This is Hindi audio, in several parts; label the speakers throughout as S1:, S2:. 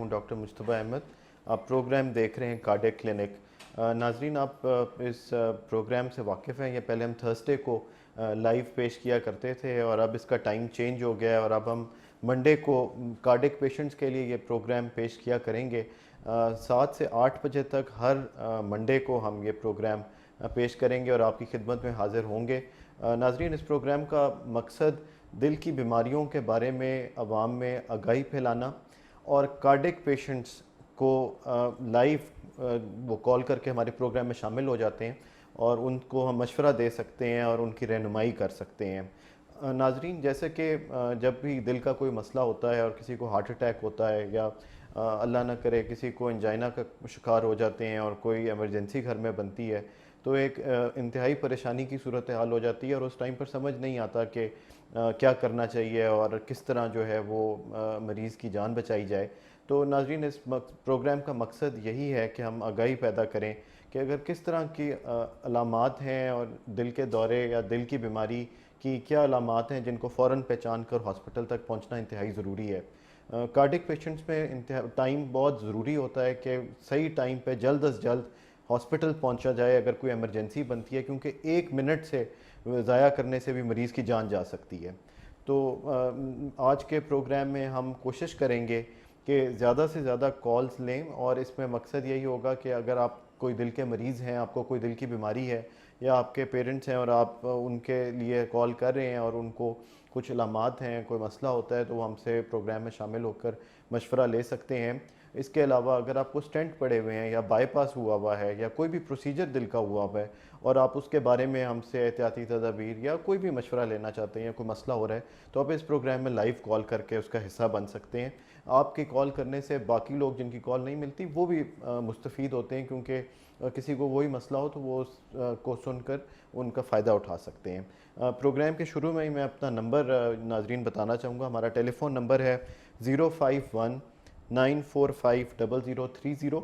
S1: हूं डॉक्टर मुस्तफ़ा अहमद। आप प्रोग्राम देख रहे हैं कार्डियक क्लिनिक। नाजरीन, आप इस प्रोग्राम से वाकिफ़ हैं? ये पहले हम थर्सडे को लाइव पेश किया करते थे और अब इसका टाइम चेंज हो गया है और अब हम मंडे को कार्डियक पेशेंट्स के लिए ये प्रोग्राम पेश किया करेंगे। 7 से 8 बजे तक हर मंडे को हम ये प्रोग्राम पेश करेंगे और आपकी खिदमत में हाज़िर होंगे। नाजरीन, इस प्रोग्राम का मकसद दिल की बीमारियों के बारे में अवाम में आगाही फैलाना और कार्डिक पेशेंट्स को लाइव वो कॉल करके हमारे प्रोग्राम में शामिल हो जाते हैं और उनको हम मशवरा दे सकते हैं और उनकी रहनुमाई कर सकते हैं। नाजरीन, जैसे कि जब भी दिल का कोई मसला होता है और किसी को हार्ट अटैक होता है या अल्लाह ना करे किसी को एंजाइना का शिकार हो जाते हैं और कोई एमरजेंसी घर में बनती है, तो एक इंतहाई परेशानी की सूरत हाल हो जाती है और उस टाइम पर समझ नहीं आता कि क्या करना चाहिए और किस तरह जो है वो मरीज़ की जान बचाई जाए। तो नाज़रीन, इस प्रोग्राम का मकसद यही है कि हम आगाही पैदा करें कि अगर किस तरह की अलामात हैं और दिल के दौरे या दिल की बीमारी की क्या अलामात हैं जिनको फ़ौरन पहचान कर हॉस्पिटल तक पहुँचना इंतहाई ज़रूरी है। कार्डिक पेशेंट्स में टाइम बहुत ज़रूरी होता है कि सही टाइम पे जल्द अज जल्द हॉस्पिटल पहुंचा जाए अगर कोई इमरजेंसी बनती है, क्योंकि 1 मिनट से ज़ाया करने से भी मरीज़ की जान जा सकती है। तो आज के प्रोग्राम में हम कोशिश करेंगे कि ज़्यादा से ज़्यादा कॉल्स लें और इसमें मकसद यही होगा कि अगर आप कोई दिल के मरीज़ हैं, आपको कोई दिल की बीमारी है या आपके पेरेंट्स हैं और आप उनके लिए कॉल कर रहे हैं और उनको कुछ अलामात हैं, कोई मसला होता है, तो वो हमसे प्रोग्राम में शामिल होकर मशवरा ले सकते हैं। इसके अलावा अगर आपको स्टेंट पड़े हुए हैं या बाईपास हुआ हुआ है या कोई भी प्रोसीजर दिल का हुआ हुआ है और आप उसके बारे में हमसे एहतियाती तदाबीर या कोई भी मशवरा लेना चाहते हैं या कोई मसला हो रहा है, तो आप इस प्रोग्राम में लाइव कॉल करके उसका हिस्सा बन सकते हैं। आपके कॉल करने से बाकी लोग जिनकी कॉल नहीं मिलती वो भी मुस्तफ़ीद होते हैं, क्योंकि किसी को वही मसला हो तो वो को सुनकर उनका फ़ायदा उठा सकते हैं। प्रोग्राम के शुरू में ही मैं अपना नंबर नाजरीन बताना चाहूँगा। हमारा टेलीफोन नंबर है 051-945-0030।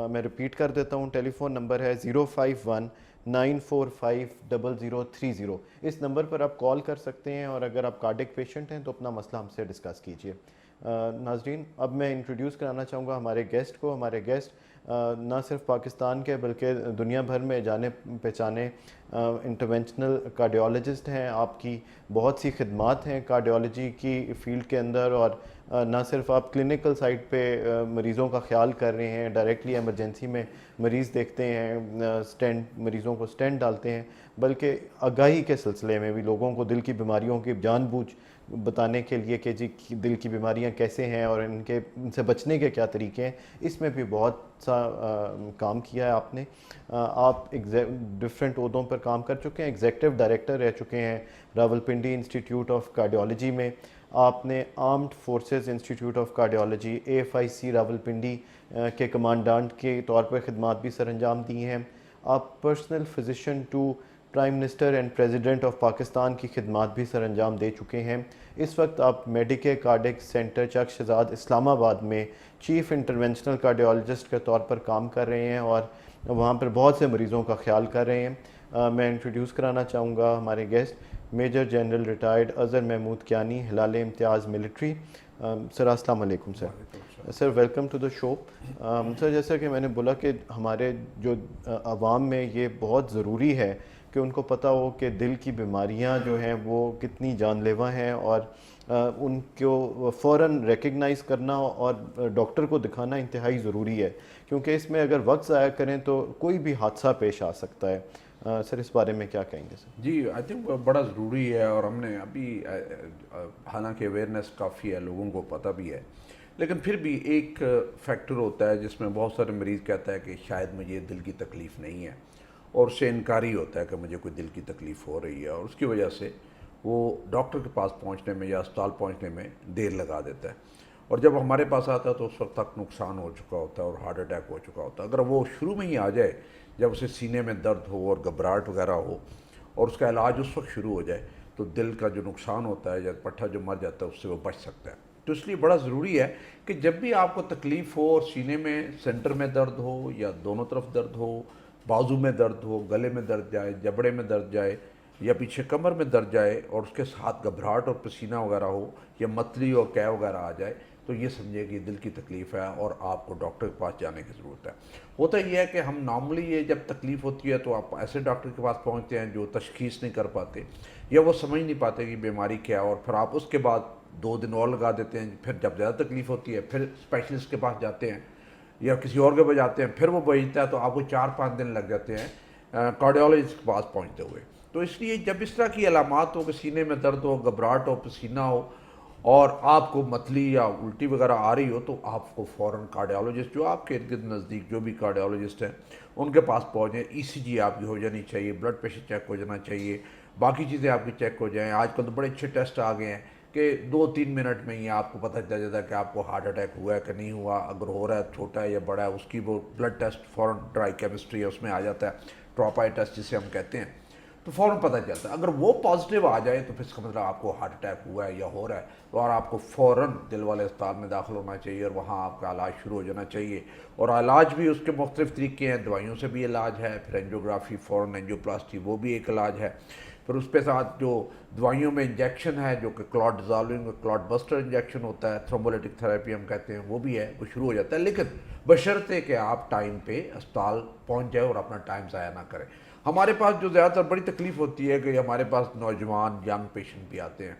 S1: मैं रिपीट कर देता हूँ, टेलीफोन नंबर है 051-945-0030। इस नंबर पर आप कॉल कर सकते हैं और अगर आप कार्डिक पेशेंट हैं तो अपना मसला हमसे डिस्कस कीजिए। नाजरीन, अब मैं इंट्रोड्यूस कराना चाहूँगा हमारे गेस्ट को। हमारे गेस्ट ना सिर्फ पाकिस्तान के बल्कि दुनिया भर में जाने पहचाने इंटरवेंशनल कार्डियोलॉजिस्ट हैं। आपकी बहुत सी खिदमात हैं कार्डियोलॉजी की फ़ील्ड के अंदर और ना सिर्फ आप क्लिनिकल साइड पे मरीज़ों का ख्याल कर रहे हैं, डायरेक्टली एमरजेंसी में मरीज़ देखते हैं, स्टेंट मरीज़ों को स्टेंट डालते हैं, बल्कि आगाही के सिलसिले में भी लोगों को दिल की बीमारियों की जानबूझ बताने के लिए कि जी दिल की बीमारियां कैसे हैं और इनसे बचने के क्या तरीके हैं, इसमें भी बहुत सा काम किया है आपने। आप डिफरेंट ओहदों पर काम कर चुके हैं। एग्जीक्यूटिव डायरेक्टर रह चुके हैं रावलपिंडी इंस्टीट्यूट ऑफ कार्डियोलॉजी में। आपने armed forces institute of cardiology AFIC Rawalpindi के कमांडेंट के तौर पर खिदमात भी सर अंजाम दी हैं। आप personal physician to prime minister and president of Pakistan की खिदमात भी सर अंजाम दे चुके हैं। इस वक्त आप मेडिके कार्डिक सेंटर चक शहजाद इस्लामाबाद में चीफ इंटरवेंशनल कार्डियोलॉजिस्ट के तौर पर काम कर रहे हैं और वहाँ पर बहुत से मरीज़ों का ख्याल कर रहे हैं। मैं इंट्रोड्यूस कराना चाहूँगा हमारे guest, major general retired Azhar Mahmood Kiani, Hilal Imtiaz military. Sir अस्सलाम वालेकुम sir. Sir welcome to the show. Sir, जैसा कि मैंने बोला कि हमारे जो आवाम में ये बहुत ज़रूरी है कि उनको पता हो कि दिल की बीमारियां जो हैं वो कितनी जानलेवा हैं और उनको फ़ौरन रिकग्नाइज़ करना और डॉक्टर को दिखाना इंतहाई ज़रूरी है, क्योंकि इसमें अगर वक्त ज़ाया करें तो कोई भी हादसा पेश आ सकता है। सर, इस बारे में क्या कहेंगे सर?
S2: जी, आई थिंक बड़ा ज़रूरी है और हमने अभी हालांकि अवेयरनेस काफ़ी है, लोगों को पता भी है, लेकिन फिर भी एक फैक्टर होता है जिसमें बहुत सारे मरीज़ कहता है कि शायद मुझे दिल की तकलीफ़ नहीं है और उससे इनकारी होता है कि मुझे कोई दिल की तकलीफ़ हो रही है और उसकी वजह से वो डॉक्टर के पास पहुंचने में या अस्पताल पहुंचने में देर लगा देता है और जब हमारे पास आता है तो उस वक्त तक नुकसान हो चुका होता है और हार्ट अटैक हो चुका होता है। अगर वो शुरू में ही आ जाए, जब उसे सीने में दर्द हो और घबराहट वगैरह हो और उसका इलाज उस वक्त शुरू हो जाए, तो दिल का जो नुकसान होता है या पट्टा जो मर जाता है उससे वो बच सकता है। तो इसलिए बड़ा ज़रूरी है कि जब भी आपको तकलीफ़ हो और सीने में सेंटर में दर्द हो या दोनों तरफ दर्द हो, बाजू में दर्द हो, गले में दर्द जाए, जबड़े में दर्द जाए या पीछे कमर में दर्द जाए और उसके साथ घबराहट और पसीना वगैरह हो या मतली और कै वगैरह आ जाए, तो ये समझिए कि दिल की तकलीफ़ है और आपको डॉक्टर के पास जाने की ज़रूरत है। होता ये है कि हम नॉर्मली ये जब तकलीफ़ होती है तो आप ऐसे डॉक्टर के पास पहुंचते हैं जो तशख़ीस नहीं कर पाते या वो समझ नहीं पाते कि बीमारी क्या है, और फिर आप उसके बाद 2 दिन और लगा देते हैं। फिर जब ज़्यादा तकलीफ़ होती है फिर स्पेशलिस्ट के पास जाते हैं या किसी और के पास जाते हैं, फिर वो भेजता है, तो आपको 4-5 दिन लग जाते हैं कार्डियोलॉजिस्ट के पास पहुंचते हुए। तो इसलिए जब इस तरह की अलामात हो कि सीने में दर्द हो, घबराहट हो, पसीना हो और आपको मतली या उल्टी वगैरह आ रही हो, तो आपको फ़ौरन कार्डियोलॉजिस्ट जो आपके इर्द गिर्द नज़दीक जो भी कार्डियोलॉजिस्ट हैं उनके पास पहुँचें। ईसीजी आपकी हो जानी चाहिए, ब्लड प्रेशर चेक हो जाना चाहिए, बाकी चीज़ें आपकी चेक हो जाएँ। आजकल तो बड़े अच्छे टेस्ट आ गए हैं कि 2-3 मिनट में ही आपको पता चल जाता है कि आपको हार्ट अटैक हुआ है कि नहीं हुआ, अगर हो रहा है छोटा है या बड़ा है, उसकी वो ब्लड टेस्ट फ़ौरन, ड्राई केमिस्ट्री है उसमें आ जाता है, ट्रोपाई टेस्ट जिसे हम कहते हैं, तो फ़ौरन पता चलता है। अगर वो पॉजिटिव आ जाए तो फिर इसका मतलब आपको हार्ट अटैक हुआ है या हो रहा है, तो और आपको फ़ौरन दिल वाले अस्पताल में दाखिल होना चाहिए और वहाँ आपका इलाज शुरू हो जाना चाहिए। और इलाज भी उसके मुख्तलिफ़ तरीके हैं, दवाइयों से भी इलाज है, फिर एंजियोग्राफी, फ़ौरन एंजियोप्लास्टी, वो भी एक इलाज है। फिर उसके साथ जो दवाइयों में इंजेक्शन है जो कि क्लॉट डिज़ॉल्विंग क्लॉट बस्टर इंजेक्शन होता है, थ्रोम्बोलिटिक थेरेपी हम कहते हैं, वो भी है, वो शुरू हो जाता है। लेकिन बशर्ते कि आप टाइम पे अस्पताल पहुंच जाए और अपना टाइम ज़ाया ना करें। हमारे पास जो ज़्यादातर बड़ी तकलीफ़ होती है कि हमारे पास नौजवान यंग पेशेंट भी आते हैं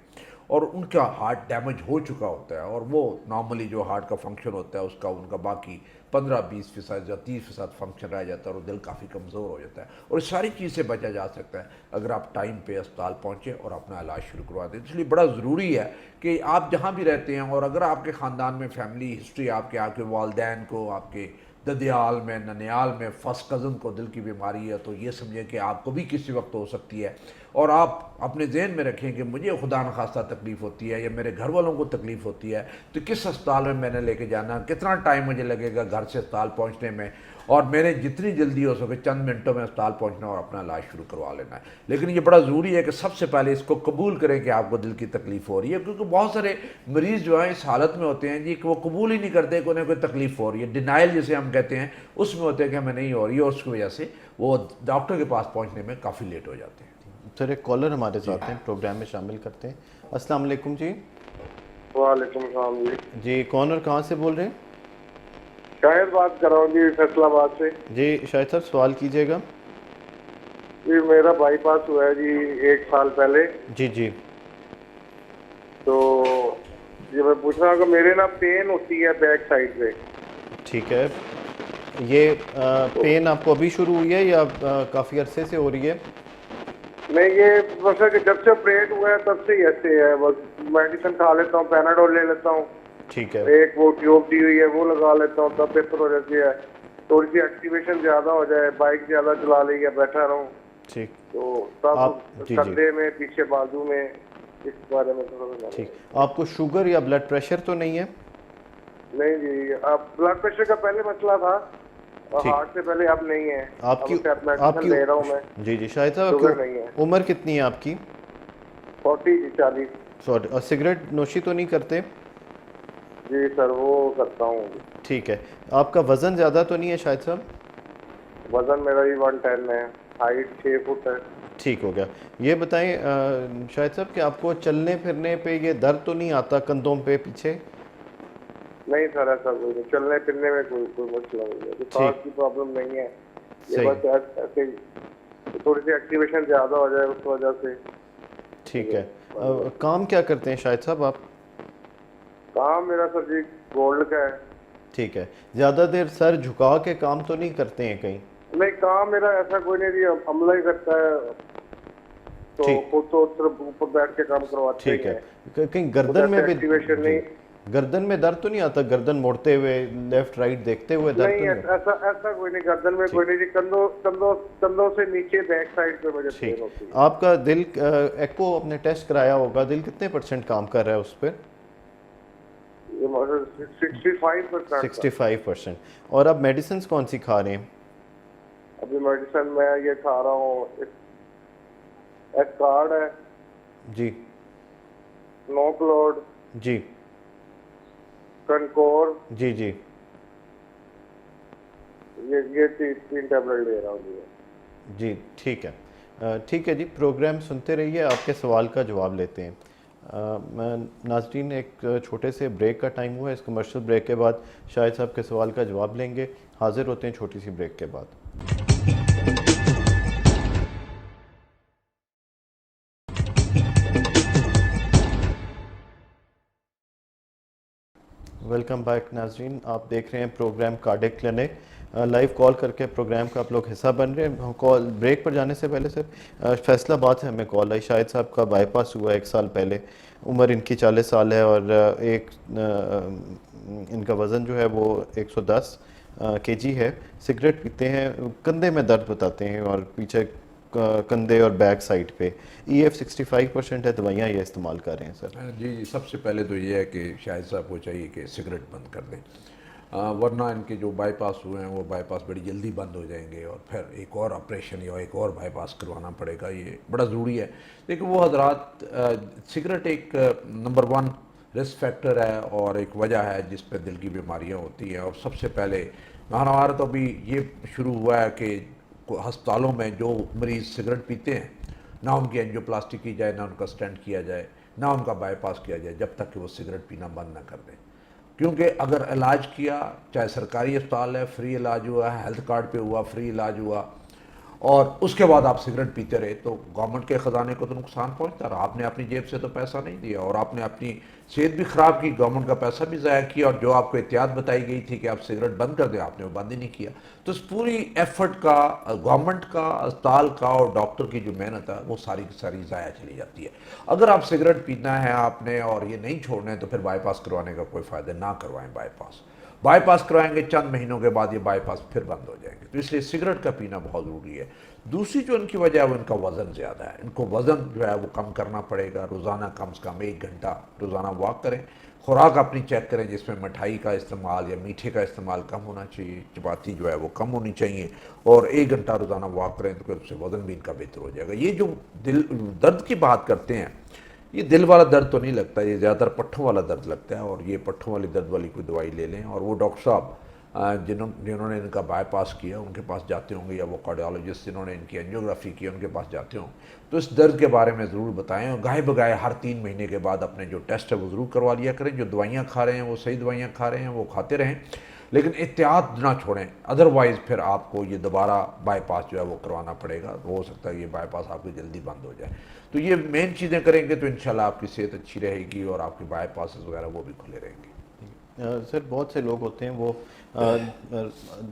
S2: और उनका हार्ट डैमेज हो चुका होता है, और वो नॉर्मली जो हार्ट का फंक्शन होता है उसका उनका बाकी 15-20% या 30% फंक्शन रह जाता है और दिल काफ़ी कमज़ोर हो जाता है। और इस सारी चीज़ से बचा जा सकता है अगर आप टाइम पे अस्पताल पहुँचें और अपना इलाज शुरू करवा दें। इसलिए बड़ा ज़रूरी है कि आप जहाँ भी रहते हैं, और अगर आपके ख़ानदान में फैमिली हिस्ट्री, आपके वालदैन को, आपके ददियाल में, ननियाल में फर्स्ट कज़न को दिल की बीमारी है, तो ये समझें कि आपको भी किसी वक्त हो सकती है। और आप अपने जहन में रखें कि मुझे खुदा न खास्ता तकलीफ़ होती है या मेरे घर वालों को तकलीफ़ होती है, तो किस अस्पताल में मैंने लेके जाना, कितना टाइम मुझे लगेगा घर से अस्पताल पहुंचने में, और मैंने जितनी जल्दी हो सके चंद मिनटों में अस्पताल पहुंचना और अपना इलाज शुरू करवा लेना है। लेकिन ये बड़ा ज़रूरी है कि सबसे पहले इसको कबूल करें कि आपको दिल की तकलीफ़ हो रही है, क्योंकि बहुत सारे मरीज़ जो हैं इस हालत में होते हैं जी कि वो कबूल ही नहीं करते कि उन्हें कोई तकलीफ़ हो रही है, डिनाइल जिसे हम कहते हैं, उसमें होते हैं कि हमें नहीं हो रही है, और उसकी वजह से वो डॉक्टर के पास पहुँचने में काफ़ी लेट हो जाते हैं।
S1: सर एक कॉलर हमारे साथ हैं, प्रोग्राम में शामिल करते हैं। अस्सलाम वालेकुम जी।
S3: वालेकुम सलाम जी।
S1: जी कौन और कहाँ से बोल रहे हैं?
S3: शायद बात कर रहा हूँ जी, फैसलाबाद से।
S1: जी शायद साहब सवाल कीजिएगा।
S3: जी मेरा बाईपास हुआ है जी 1 साल पहले।
S1: जी जी
S3: तो ये मैं पूछ रहा हूँ कि मेरे ना पेन होती है बैक साइड पे।
S1: ठीक है। ये पेन आपको अभी शुरू हुई है या काफ़ी अरसे से हो रही है?
S3: नहीं, ये बस है कि जब से ऑपरेट हुआ है तब से ही ऐसे है, बस मेडिसिन खा लेता हूँ, पैनाडोल ले लेता हूँ,
S1: ठीक है।
S3: एक वो ट्यूब दी हुई है वो लगा लेता हूँ, तब बेहतर हो जाती है। थोड़ी सी एक्टिवेशन ज्यादा हो जाए, बाइक ज्यादा चला ली या बैठा रहूँ,
S1: ठीक।
S3: तो तब
S1: आप जी जी
S3: कंधे में, पीछे बाजू में, इस बारे में थोड़ा सा।
S1: ठीक। आपको शुगर या ब्लड प्रेशर तो नहीं है?
S3: नहीं जी, अब ब्लड प्रेशर का पहले मसला था,
S1: ठीक।
S3: हार्ट से पहले, अब नहीं है।
S1: आपकी
S3: अब मेडिसिन ले रहा हूँ मैं।
S1: जी जी शायद साहब
S3: शुगर नहीं है।
S1: आपकी उम्र कितनी है आपकी?
S3: 40-40।
S1: सॉरी, और सिगरेट नोशी तो नहीं करते?
S3: जी सर, वो करता हूँ।
S1: ठीक है। आपका वज़न ज़्यादा तो नहीं है शायद साहब?
S3: वजन मेरा भी 110 है, हाइट 6 फुट है।
S1: ठीक हो गया। ये बताएं शायद साहब कि आपको चलने फिरने पे ये दर्द तो नहीं आता कंधों पे पीछे?
S3: नहीं सर, ऐसा कोई नहीं, चलने फिरने में कोई मसला नहीं है, सांस की प्रॉब्लम नहीं है। ये
S1: सही।
S3: बस ऐसे ही थोड़ी सी एक्टिवेशन ज्यादा हो जाए उस वजह से।
S1: ठीक है। काम क्या करते हैं शायद साहब आप?
S3: काम मेरा सर जी गोल्ड का है।
S1: ठीक है। ज़्यादा देर सर झुका के काम तो नहीं करते हैं कहीं?
S3: नहीं, काम मेरा ऐसा कोई नहीं जी, अमला ही करता है, तो
S1: ठीक।
S3: खुद तो सिर्फ ऊपर बैठ के काम करवाते
S1: ठीक
S3: ही
S1: है।
S3: हैं।
S1: कहीं गर्दन में भी
S3: एक्टिवेशन नहीं।
S1: गर्दन में दर्द तो नहीं आता? गर्दन मोड़ते हुए, लेफ्ट राइट देखते हुए दर्द
S3: नहीं,
S1: तो नहीं?
S3: ऐसा कोई नहीं, गर्दन में कोई नहीं जी, कंधों से नीचे बैक साइड पे मुझे पेन
S1: ठीक।
S3: होती है।
S1: आपका दिल एको आपने टेस्ट कराया होगा, दिल कितने % काम कर रहा है उस पर?
S3: ये मतलब 65%।
S1: 65%। और आप मेडिसिन कौन सी खा रहे हैं?
S3: अभी मेडिसिन मैं ये खा रहा हूँ, एक कार्ड है,
S1: जी
S3: नोक्लोड,
S1: जी
S3: कनकोर,
S1: जी जी
S3: ये तीन टैबलेट ले रहा हूँ जी।
S1: जी। ठीक है। ठीक है जी, प्रोग्राम सुनते रहिए, आपके सवाल का जवाब लेते हैं। नाज़रीन, एक छोटे से ब्रेक का टाइम हुआ है। इस कमर्शियल ब्रेक के बाद शाहिद साहब के सवाल का जवाब लेंगे। हाजिर होते हैं छोटी सी ब्रेक के बाद। वेलकम बैक नाज़रीन, आप देख रहे हैं programme cardiac clinic. Live call करके प्रोग्राम का आप लोग हिस्सा बन रहे हैं। कॉल ब्रेक पर जाने से पहले सर, फैसलाबाद से हमें कॉल आई। शाहिद साहब का बाईपास हुआ 1 साल पहले। उम्र इनकी 40 साल है और इनका वज़न जो है वो 110 केजी है। सिगरेट पीते हैं, कंधे में दर्द बताते हैं और पीछे कंधे और बैक साइड पे EF 65% है। दवाइयाँ ये इस्तेमाल कर रहे हैं सर।
S2: जी, सबसे पहले तो ये है कि शाहिद साहब को चाहिए कि सिगरेट बंद कर दें, वरना इनके जो बाईपास हुए हैं वो बाईपास बड़ी जल्दी बंद हो जाएंगे और फिर एक और ऑपरेशन या एक और बाईपास करवाना पड़ेगा। ये बड़ा ज़रूरी है। लेकिन वो हजरात, सिगरेट एक नंबर 1 रिस्क फैक्टर है और एक वजह है जिस पर दिल की बीमारियां होती हैं। और सबसे पहले हमारा तो अभी ये शुरू हुआ है कि अस्पतालों में जो मरीज़ सिगरेट पीते हैं, ना उनकी एंजियोप्लास्टी की जाए, ना उनका स्टेंट किया जाए, ना उनका बाईपास किया जाए, जब तक कि वो सिगरेट पीना बंद ना कर दें। क्योंकि अगर इलाज किया, चाहे सरकारी अस्पताल है, फ्री इलाज हुआ है, हेल्थ कार्ड पे हुआ, फ्री इलाज हुआ, और उसके बाद आप सिगरेट पीते रहे, तो गवर्नमेंट के ख़जाने को तो नुकसान पहुंचता रहा। आपने अपनी जेब से तो पैसा नहीं दिया और आपने अपनी सेहत भी ख़राब की, गवर्नमेंट का पैसा भी ज़ाया किया, और जो आपको एहतियात बताई गई थी कि आप सिगरेट बंद कर दें, आपने वो बंद ही नहीं किया। तो इस पूरी एफर्ट का, गवर्नमेंट का, अस्पताल का और डॉक्टर की जो मेहनत है, वो सारी की सारी ज़ाया चली जाती है। अगर आप सिगरेट पीना है आपने और ये नहीं छोड़ना है, तो फिर बाईपास करवाने का कोई फ़ायदा ना करवाएं। बाईपास कराएंगे, चंद महीनों के बाद ये बाईपास फिर बंद हो जाएंगे। तो इसलिए सिगरेट का पीना बहुत ज़रूरी है। दूसरी जो इनकी वजह है वो इनका वज़न ज़्यादा है। इनको वज़न जो है वो कम करना पड़ेगा। रोज़ाना कम से कम 1 घंटा रोज़ाना वॉक करें। खुराक अपनी चेक करें, जिसमें मिठाई का इस्तेमाल या मीठे का इस्तेमाल कम होना चाहिए, चपाती जो है वो कम होनी चाहिए, और 1 घंटा रोज़ाना वॉक करें तो फिर उससे वज़न भी इनका बेहतर हो जाएगा। ये जो दिल दर्द की बात करते हैं, ये दिल वाला दर्द तो नहीं लगता, ये ज़्यादातर पट्ठों वाला दर्द लगता है। और ये पट्ठों वाली दर्द वाली कोई दवाई ले लें। और वो डॉक्टर साहब जिन्होंने इनका बाईपास किया, उनके पास जाते होंगे, या वो कार्डियोलॉजिस्ट जिन्होंने इनकी एंजियोग्राफी की, उनके पास जाते हों, तो इस दर्द के बारे में ज़रूर बताएं। और गाहे बगाए हर 3 महीने के बाद अपने जो टेस्ट है वो ज़रूर करवा लिया करें। जो दवाइयाँ खा रहे हैं वो सही दवाइयाँ खा रहे हैं, वो खाते रहें, लेकिन एहतियात ना छोड़ें। अदरवाइज़ फिर आपको ये दोबारा बाईपास जो है वो करवाना पड़ेगा। हो सकता है ये बाईपास आपकी जल्दी बंद हो जाए। तो ये मेन चीज़ें करेंगे तो इंशाल्लाह आपकी सेहत अच्छी रहेगी और आपके बाईपास वगैरह वो भी खुले रहेंगे।
S1: सर, बहुत से लोग होते हैं वो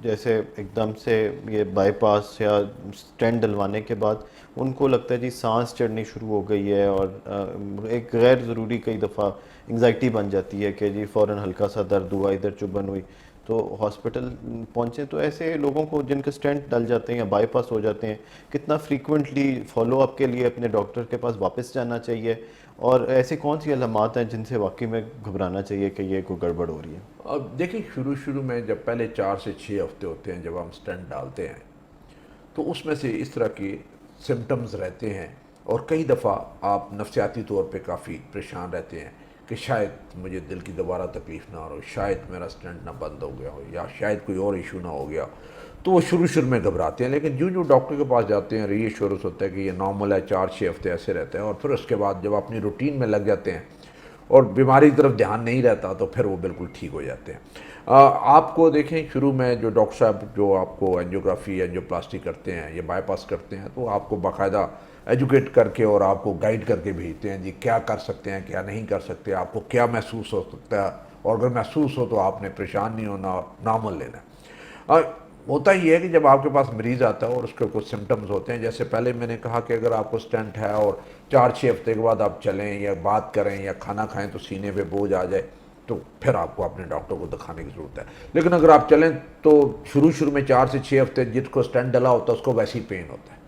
S1: जैसे एकदम से ये बाईपास या स्टेंट डलवाने के बाद उनको लगता है जी सांस चढ़नी शुरू हो गई है, और एक गैर ज़रूरी कई दफ़ा एंग्जाइटी बन जाती है कि जी फ़ौरन हल्का सा दर्द हुआ, इधर चुभन हुई, तो हॉस्पिटल पहुँचे। तो ऐसे लोगों को जिनके स्टेंट डल जाते हैं या बाईपास हो जाते हैं, कितना फ्रीक्वेंटली फॉलोअप के लिए अपने डॉक्टर के पास वापस जाना चाहिए, और ऐसी कौन सी अलामात हैं जिनसे वाकई में घबराना चाहिए कि ये कोई गड़बड़ हो रही है?
S2: अब देखिए, शुरू में जब पहले 4 से 6 हफ्ते होते हैं जब हम स्टेंट डालते हैं, तो उसमें से इस तरह के सिम्टम्स रहते हैं, और कई दफ़ा आप नफसियाती तौर पे काफ़ी परेशान रहते हैं कि शायद मुझे दिल की दोबारा तकलीफ़ ना हो, शायद मेरा स्टेंट ना बंद हो गया हो, या शायद कोई और इशू ना हो गया। तो वो शुरू में घबराते हैं, लेकिन जो डॉक्टर के पास जाते हैं, रीएश्योरेंस होता है कि ये नॉर्मल है, 4-6 हफ्ते ऐसे रहते हैं। और फिर उसके बाद जब अपनी रूटीन में लग जाते हैं और बीमारी की तरफ ध्यान नहीं रहता, तो फिर वो बिल्कुल ठीक हो जाते हैं। आपको देखें, शुरू में जो डॉक्टर साहब जो आपको एंजियोग्राफी, एंजियोप्लास्टी करते हैं या बाईपास करते हैं, तो आपको बाकायदा एजुकेट करके और आपको गाइड करके भेजते हैं जी, क्या कर सकते हैं, क्या नहीं कर सकते, आपको क्या महसूस हो सकता है, और अगर महसूस हो तो आपने परेशान नहीं होना, नॉर्मल लेना। होता ही है कि जब आपके पास मरीज़ आता है और उसके कुछ सिम्टम्स होते हैं, जैसे पहले मैंने कहा कि अगर आपको स्टेंट है और 4-6 हफ्ते के बाद आप चलें या बात करें या खाना खाएं तो सीने पे बोझ आ जाए, तो फिर आपको अपने डॉक्टर को दिखाने की ज़रूरत है। लेकिन अगर आप चलें तो शुरू में 4 से 6 हफ्ते जिसको स्टेंट डला होता है उसको वैसे ही पेन होता है।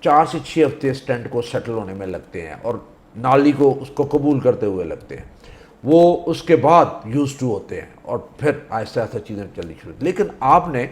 S2: 4 से 6 हफ्ते स्टेंट को सेटल होने में लगते हैं और नाली को उसको कबूल करते हुए लगते हैं। वो उसके बाद यूज़ टू होते हैं और फिर आहिस्ता आहिस्ता चीज़ें चलनी शुरू। लेकिन आपने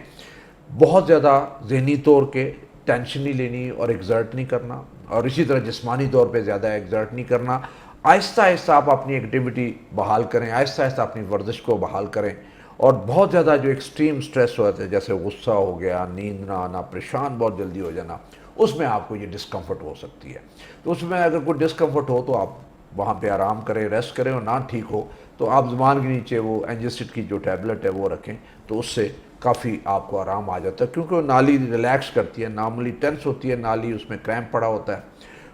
S2: बहुत ज़्यादा ज़हनी तौर के टेंशन नहीं लेनी और एग्जर्ट नहीं करना, और इसी तरह जिस्मानी तौर पे ज़्यादा एग्जर्ट नहीं करना। आहिस्ता आहिस्ता आप अपनी एक्टिविटी बहाल करें, आहिस्ता आहिस्ता अपनी वर्जिश को बहाल करें। और बहुत ज़्यादा जो एक्सट्रीम स्ट्रेस होता है, जैसे गुस्सा हो गया, नींद ना आना, परेशान बहुत जल्दी हो जाना, उसमें आपको ये डिस्कम्फर्ट हो सकती है। तो उसमें अगर कोई डिस्कम्फर्ट हो तो आप वहाँ पे आराम करें, रेस्ट करें, और ना ठीक हो तो आप ज़ुबान के नीचे वो एंजिसिड की जो टैबलेट है वो रखें, तो उससे काफ़ी आपको आराम आ जाता है, क्योंकि वो नाली रिलैक्स करती है, नॉर्मली टेंस होती है नाली, उसमें क्रैम्प पड़ा होता है,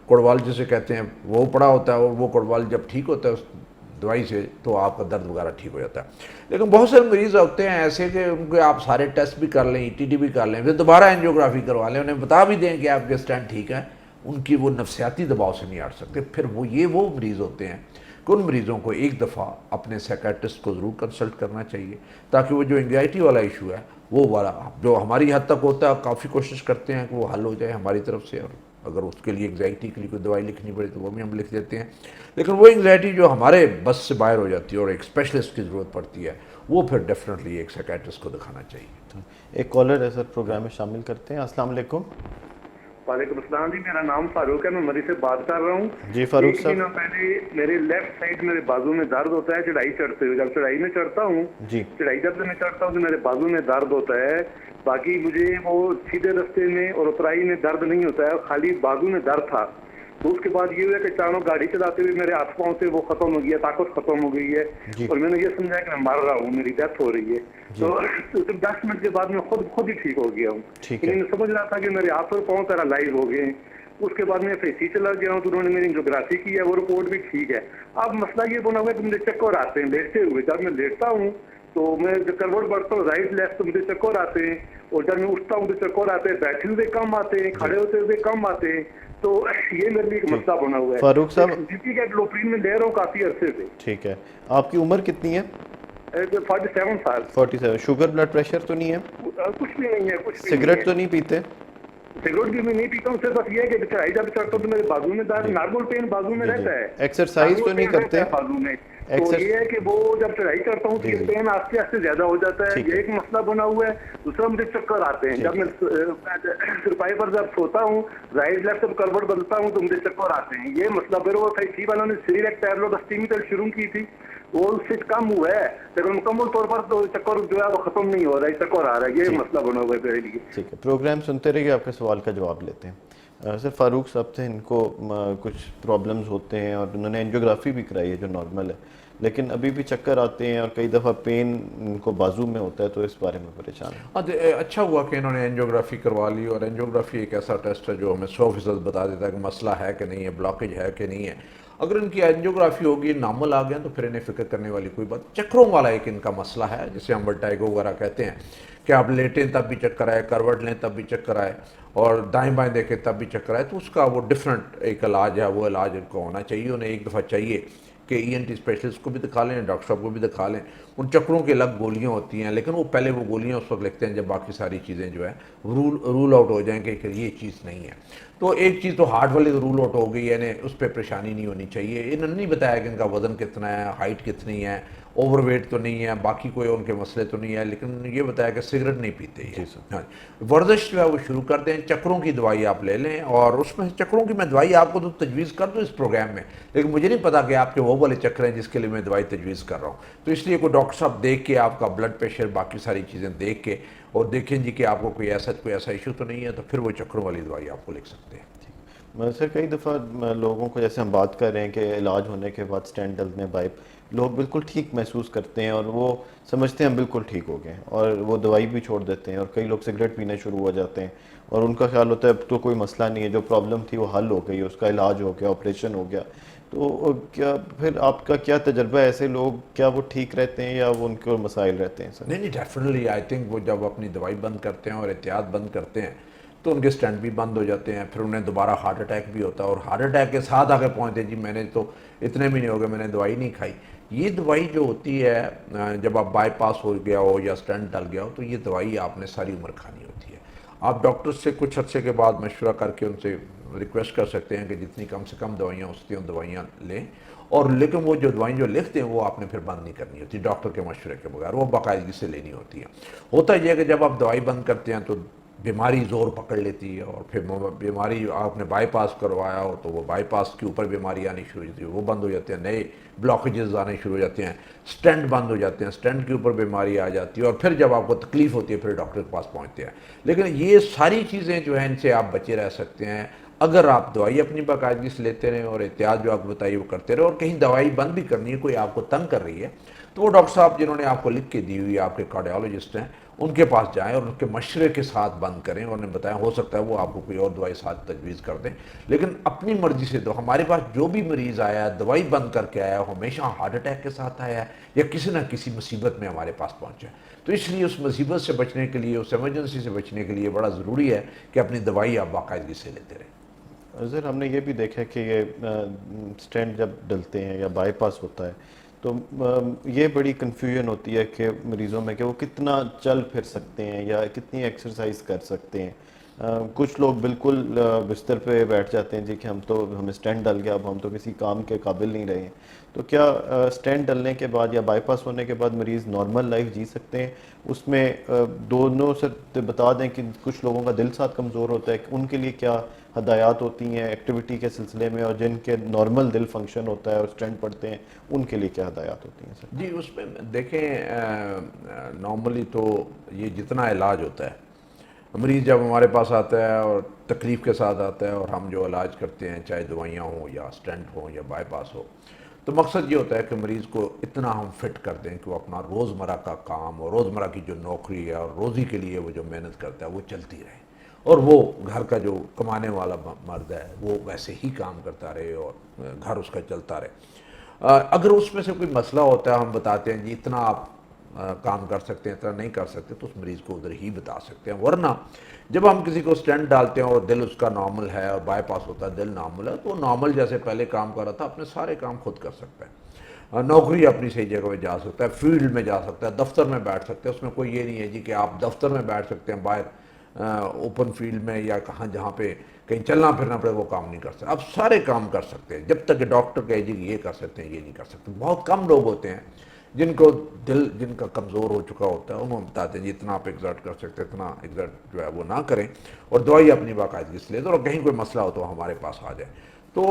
S2: कोड़वाल जिसे कहते हैं वो पड़ा होता है, और वो कोड़वाल जब ठीक होता है उस दवाई से तो आपका दर्द वगैरह ठीक हो जाता है। लेकिन बहुत सारे मरीज होते हैं ऐसे कि उनके आप सारे टेस्ट भी कर लें, ईटीडी भी कर लें, फिर दोबारा एंजियोग्राफी करवा लें, उन्हें बता भी दें कि आपके स्टेंट ठीक है, उनकी वो नफसियाती दबाव से नहीं हट सकते। फिर वो मरीज़ होते हैं कि उन मरीज़ों को एक दफ़ा अपने साइकेट्रिस्ट को ज़रूर कंसल्ट करना चाहिए, ताकि वो जो एंग्जाइटी वाला इशू है वो वाला जो हमारी हद तक होता है, काफ़ी कोशिश करते हैं कि वो हल हो जाए हमारी तरफ से, और अगर उसके लिए एंग्जाइटी के लिए कोई दवाई लिखनी पड़े तो वो भी हम लिख देते हैं। लेकिन वो एंग्जाइटी जो हमारे बस से बाहर हो जाती है और एक स्पेशलिस्ट की ज़रूरत पड़ती है, वो फिर डेफिनेटली एक साइकेट्रिस्ट को दिखाना चाहिए।
S1: एक कॉलर है सर, प्रोग्राम में शामिल करते हैं। अस्सलाम वालेकुम।
S3: वालेकुम अस्सलाम जी, मेरा नाम फारूक है, मैं मरी से बात कर रहा हूँ।
S1: जी फारूक
S3: एक
S1: साहब।
S3: महीना पहले मेरे लेफ्ट साइड मेरे बाजू में दर्द होता है चढ़ाई चढ़ते हुए। जब चढ़ाई में चढ़ता हूँ,
S1: जी
S3: चढ़ाई जब मैं चढ़ता हूँ तो मेरे बाजू में दर्द होता है। बाकी मुझे वो सीधे रास्ते में और उतराई में दर्द नहीं होता है, खाली बाजू में दर्द था। तो उसके बाद ये हुआ कि अचानक गाड़ी चलाते हुए मेरे हाथ पाँव से वो खत्म हो गया, ताकत खत्म हो गई है,
S1: जी
S3: और मैंने ये समझा कि मैं मर रहा हूँ, मेरी डेथ हो रही है। तो 10 मिनट के बाद मैं खुद ही ठीक हो गया हूँ।
S1: ठीक है।
S3: मैं समझ रहा था कि मेरे हाथ और पाँव पैरालाइज हो गए। उसके बाद मैं FAC चला गया हूँ, तो उन्होंने मेरी एंजियोग्राफी की है, वो रिपोर्ट भी ठीक है। अब मसला ये बना हुआ है कि मुझे चक्कर आते हैं लेटते हुए। जब मैं लेटता हूँ तो मैं करवट बढ़ता हूँ राइट लेफ्ट तो मुझे चक्कर आते हैं, और जब मैं उठता हूँ तो चक्कर आते हैं, बैठे हुए कम आते हैं, खड़े होते हुए कम आते हैं। तो ये मेरे लिए एक मसला बना हुआ है।
S1: फारूक साहब,
S3: जीपी का एडलोप्रीन में ले रहा हूँ काफी अरसे से।
S1: ठीक है। आपकी उम्र कितनी है?
S3: 47 साल।
S1: 47। शुगर ब्लड प्रेशर तो नहीं है?
S3: कुछ भी नहीं है, कुछ भी
S1: सिगरेट
S3: नहीं
S1: तो नहीं पीते?
S3: सिगरेट भी मैं नहीं पीता हूँ। सिर्फ बस ये है कि चढ़ाई जब चढ़ता हूँ तो मेरे बाजू में दर्द, नॉर्मल पेन बाजू में रहता है।
S1: एक्सरसाइज तो नहीं करते?
S3: बाजू में तो ये है कि वो जब चढ़ाई करता हूँ तो ये पेन आस्ते आस्ते ज्यादा हो जाता है, ये एक मसला बना हुआ है। दूसरा मुझे चक्कर आते हैं, जब मैं सिरपाई पर जब सोता हूँ, राइट लेफ्ट जब करवट बदलता हूँ तो मुझे चक्कर आते हैं। ये मसला मेरे वो थी वालों ने सीरियक टैबलेट स्टीमिटल शुरू की थी, वो उससे कम हुआ है, लेकिन मुकम्मल तौर पर तो चक्कर जो है वो खत्म नहीं हो रहा है, चक्कर आ रहा है। ये मसला बना हुआ है मेरे लिए।
S1: ठीक है, प्रोग्राम सुनते रहिए, आपके सवाल का जवाब लेते हैं। सर फारूक साहब थे, इनको कुछ प्रॉब्लम्स होते हैं और उन्होंने एंजियोग्राफी भी कराई है जो नॉर्मल है, लेकिन अभी भी चक्कर आते हैं और कई दफ़ा पेन इनको बाजू में होता है, तो इस बारे में परेशान है।
S2: अच्छा हुआ कि इन्होंने एंजियोग्राफी करवा ली, और एंजियोग्राफी एक ऐसा टेस्ट है जो हमें 100% बता देता है कि मसला है कि नहीं है, ब्लॉकेज है कि नहीं है। अगर इनकी एंजियोग्राफी होगी, नॉर्मल आ गया, तो फिर इन्हें फिक्र करने वाली कोई बात। चक्करों वाला एक इनका मसला है, जिसे हम वर्टाइगो वगैरह कहते हैं, कि आप लेटें तब भी चक्कर आए, करवट लें तब भी चक्कर आए, और दाएं बाएं देखें तब भी चक्कर आए, तो उसका वो डिफरेंट एक इलाज है। वो इलाज इनको होना चाहिए, उन्हें एक दफ़ा चाहिए कि ENT स्पेशलिस्ट को भी दिखा लें, डॉक्टर साहब को भी दिखा लें। उन चक्करों की अलग गोलियां होती हैं, लेकिन वो पहले वो गोलियां उस वक्त लिखते हैं जब बाकी सारी चीज़ें जो है रूल आउट हो जाएँ कि ये चीज़ नहीं है। तो एक चीज़ तो हार्ट वाली तो रूल आउट हो गई है, इन्हें उस पर परेशानी नहीं होनी चाहिए। इन्होंने नहीं बताया कि इनका वज़न कितना है, हाइट कितनी है, ओवरवेट तो नहीं है, बाकी कोई उनके मसले तो नहीं है, लेकिन ये बताया कि सिगरेट नहीं पीते ये। हाँ, वर्जिश जो है वो शुरू कर दें, चक्करों की दवाई आप ले लें, और उसमें चक्करों की मैं दवाई आपको तो तजवीज़ कर दूँ इस प्रोग्राम में, लेकिन मुझे नहीं पता कि आपके वो वाले चक्कर हैं जिसके लिए मैं दवाई तजवीज़ कर रहा हूँ। तो इसलिए कोई डॉक्टर साहब देख के आपका ब्लड प्रेशर बाकी सारी चीज़ें देख के और देखें जी कि आपको कोई ऐसा इशू तो नहीं है, तो फिर वो चक्करों वाली दवाई आपको लिख सकते हैं।
S1: सर कई दफ़ा लोगों को, जैसे हम बात कर रहे हैं कि इलाज होने के बाद स्टेंट डलने बाइप, लोग बिल्कुल ठीक महसूस करते हैं और वो समझते हैं हम बिल्कुल ठीक हो गए, और वो दवाई भी छोड़ देते हैं, और कई लोग सिगरेट पीने शुरू हो जाते हैं और उनका ख्याल होता है अब तो कोई मसला नहीं है, जो प्रॉब्लम थी वो हल हो गई, उसका इलाज हो गया, ऑपरेशन हो गया। तो क्या फिर आपका क्या तजर्बा है, ऐसे लोग क्या वो ठीक रहते हैं या वो उनके मसाइल रहते हैं सर?
S2: नहीं, डेफिनेटली आई थिंक वो जब अपनी दवाई बंद करते हैं और एहतियात बंद करते हैं तो उनके स्टेंट भी बंद हो जाते हैं, फिर उन्हें दोबारा हार्ट अटैक भी होता है, और हार्ट अटैक के साथ आके पहुँचते जी मैंने तो इतने महीने हो गए मैंने दवाई नहीं खाई। ये दवाई जो होती है, जब आप बाईपास हो गया हो या स्टेंट डल गया हो, तो ये दवाई आपने सारी उम्र खानी होती है। आप डॉक्टर से कुछ अर्से के बाद मशवरा करके उनसे रिक्वेस्ट कर सकते हैं कि जितनी कम से कम दवाइयाँ उसकी उन दवाइयाँ लें, और लेकिन वो जो दवाई जो लिखते हैं वो आपने फिर बंद नहीं करनी होती डॉक्टर के मशवरे के बगैर, वो बाकायदगी से लेनी होती है। होता यह है कि जब आप दवाई बंद करते हैं तो बीमारी ज़ोर पकड़ लेती है, और फिर बीमारी आपने बाईपास करवाया हो तो वो बाईपास के ऊपर बीमारी आनी शुरू हो जाती है, वो बंद हो जाते हैं, नए ब्लॉकेजेस आने शुरू हो जाते हैं, स्टेंट बंद हो जाते हैं, स्टेंट के ऊपर बीमारी आ जाती है, और फिर जब आपको तकलीफ होती है फिर डॉक्टर के पास पहुंचते हैं। लेकिन ये सारी चीज़ें जो हैं इनसे आप बचे रह सकते हैं अगर आप दवाई अपनी बाकायदगी से लेते रहें और एहतियात जो आपको बताइए वो करते रहे, और कहीं दवाई बंद भी करनी है, कोई आपको तंग कर रही है, तो वो डॉक्टर साहब जिन्होंने आपको लिख के दी हुई आपके कार्डियोलॉजिस्ट हैं, उनके पास जाएं और उनके मशवरे के साथ बंद करें। और उन्हें बताएं, हो सकता है वो आपको कोई और दवाई साथ तजवीज़ कर दें, लेकिन अपनी मर्जी से। तो हमारे पास जो भी मरीज़ आया है दवाई बंद करके आया, हमेशा हार्ट अटैक के साथ आया है या किसी न किसी मुसीबत में हमारे पास पहुँचा है। तो इसलिए उस मुसीबत से बचने के लिए, उस एमरजेंसी से बचने के लिए बड़ा ज़रूरी है कि अपनी दवाई आप बाकायदगी से लेते रहें।
S1: सर हमने ये भी देखा कि ये स्टेंट जब डलते हैं या बाईपास होता है तो ये बड़ी कन्फ्यूजन होती है कि मरीज़ों में कि वो कितना चल फिर सकते हैं या कितनी एक्सरसाइज कर सकते हैं। कुछ लोग बिल्कुल बिस्तर पे बैठ जाते हैं जी कि हमें स्टेंट डल गया, अब हम तो किसी काम के काबिल नहीं रहे हैं। तो क्या स्टेंट डलने के बाद या बाईपास होने के बाद मरीज़ नॉर्मल लाइफ जी सकते हैं? उसमें दोनों से बता दें कि कुछ लोगों का दिल साथ कमज़ोर होता है, उनके लिए क्या हदायत होती हैं एक्टिविटी के सिलसिले में, और जिनके नॉर्मल दिल फंक्शन होता है और स्टेंट पड़ते हैं उनके लिए क्या हदायत होती हैं सर?
S2: जी, उसमें देखें, नॉर्मली तो ये जितना इलाज होता है, मरीज़ जब हमारे पास आता है और तकलीफ़ के साथ आता है और हम जो इलाज करते हैं, चाहे दवाइयाँ हों या स्टेंट हो या बाईपास हो, तो मकसद ये होता है कि मरीज़ को इतना हम फिट कर दें कि वो अपना रोज़मर्रा का काम और रोज़मर्रा की जो नौकरी है और रोज़ी के लिए वो जो मेहनत करता है वो चलती रहे, और वो घर का जो कमाने वाला मर्द है वो वैसे ही काम करता रहे और घर उसका चलता रहे। अगर उसमें से कोई मसला होता है, हम बताते हैं जी इतना आप काम कर सकते हैं, इतना नहीं कर सकते, तो उस मरीज़ को उधर ही बता सकते हैं। वरना जब हम किसी को स्टेंट डालते हैं और दिल उसका नॉर्मल है और बाईपास होता है, दिल नॉर्मल है, तो नॉर्मल जैसे पहले काम कर रहा था अपने सारे काम खुद कर सकता है, नौकरी अपनी सही जगह पे जा सकता है, फील्ड में जा सकता है, दफ्तर में बैठ सकते हैं। उसमें कोई ये नहीं है जी कि आप दफ्तर में बैठ सकते हैं, बाहर ओपन फील्ड में या कहाँ जहाँ पे कहीं चलना फिरना पड़े वो काम नहीं कर सकते। आप सारे काम कर सकते हैं, जब तक कि डॉक्टर कहे जी ये कर सकते हैं, ये नहीं कर सकते। बहुत कम लोग होते हैं जिनको दिल जिनका कमज़ोर हो चुका होता है, उन्होंने बताते हैं जी इतना आप एग्जर्ट कर सकते हैं, इतना एग्जर्ट जो है वो ना करें और दवाई अपनी बाकायदगी से ले दो, और कहीं कोई मसला हो तो हमारे पास आ जाए। तो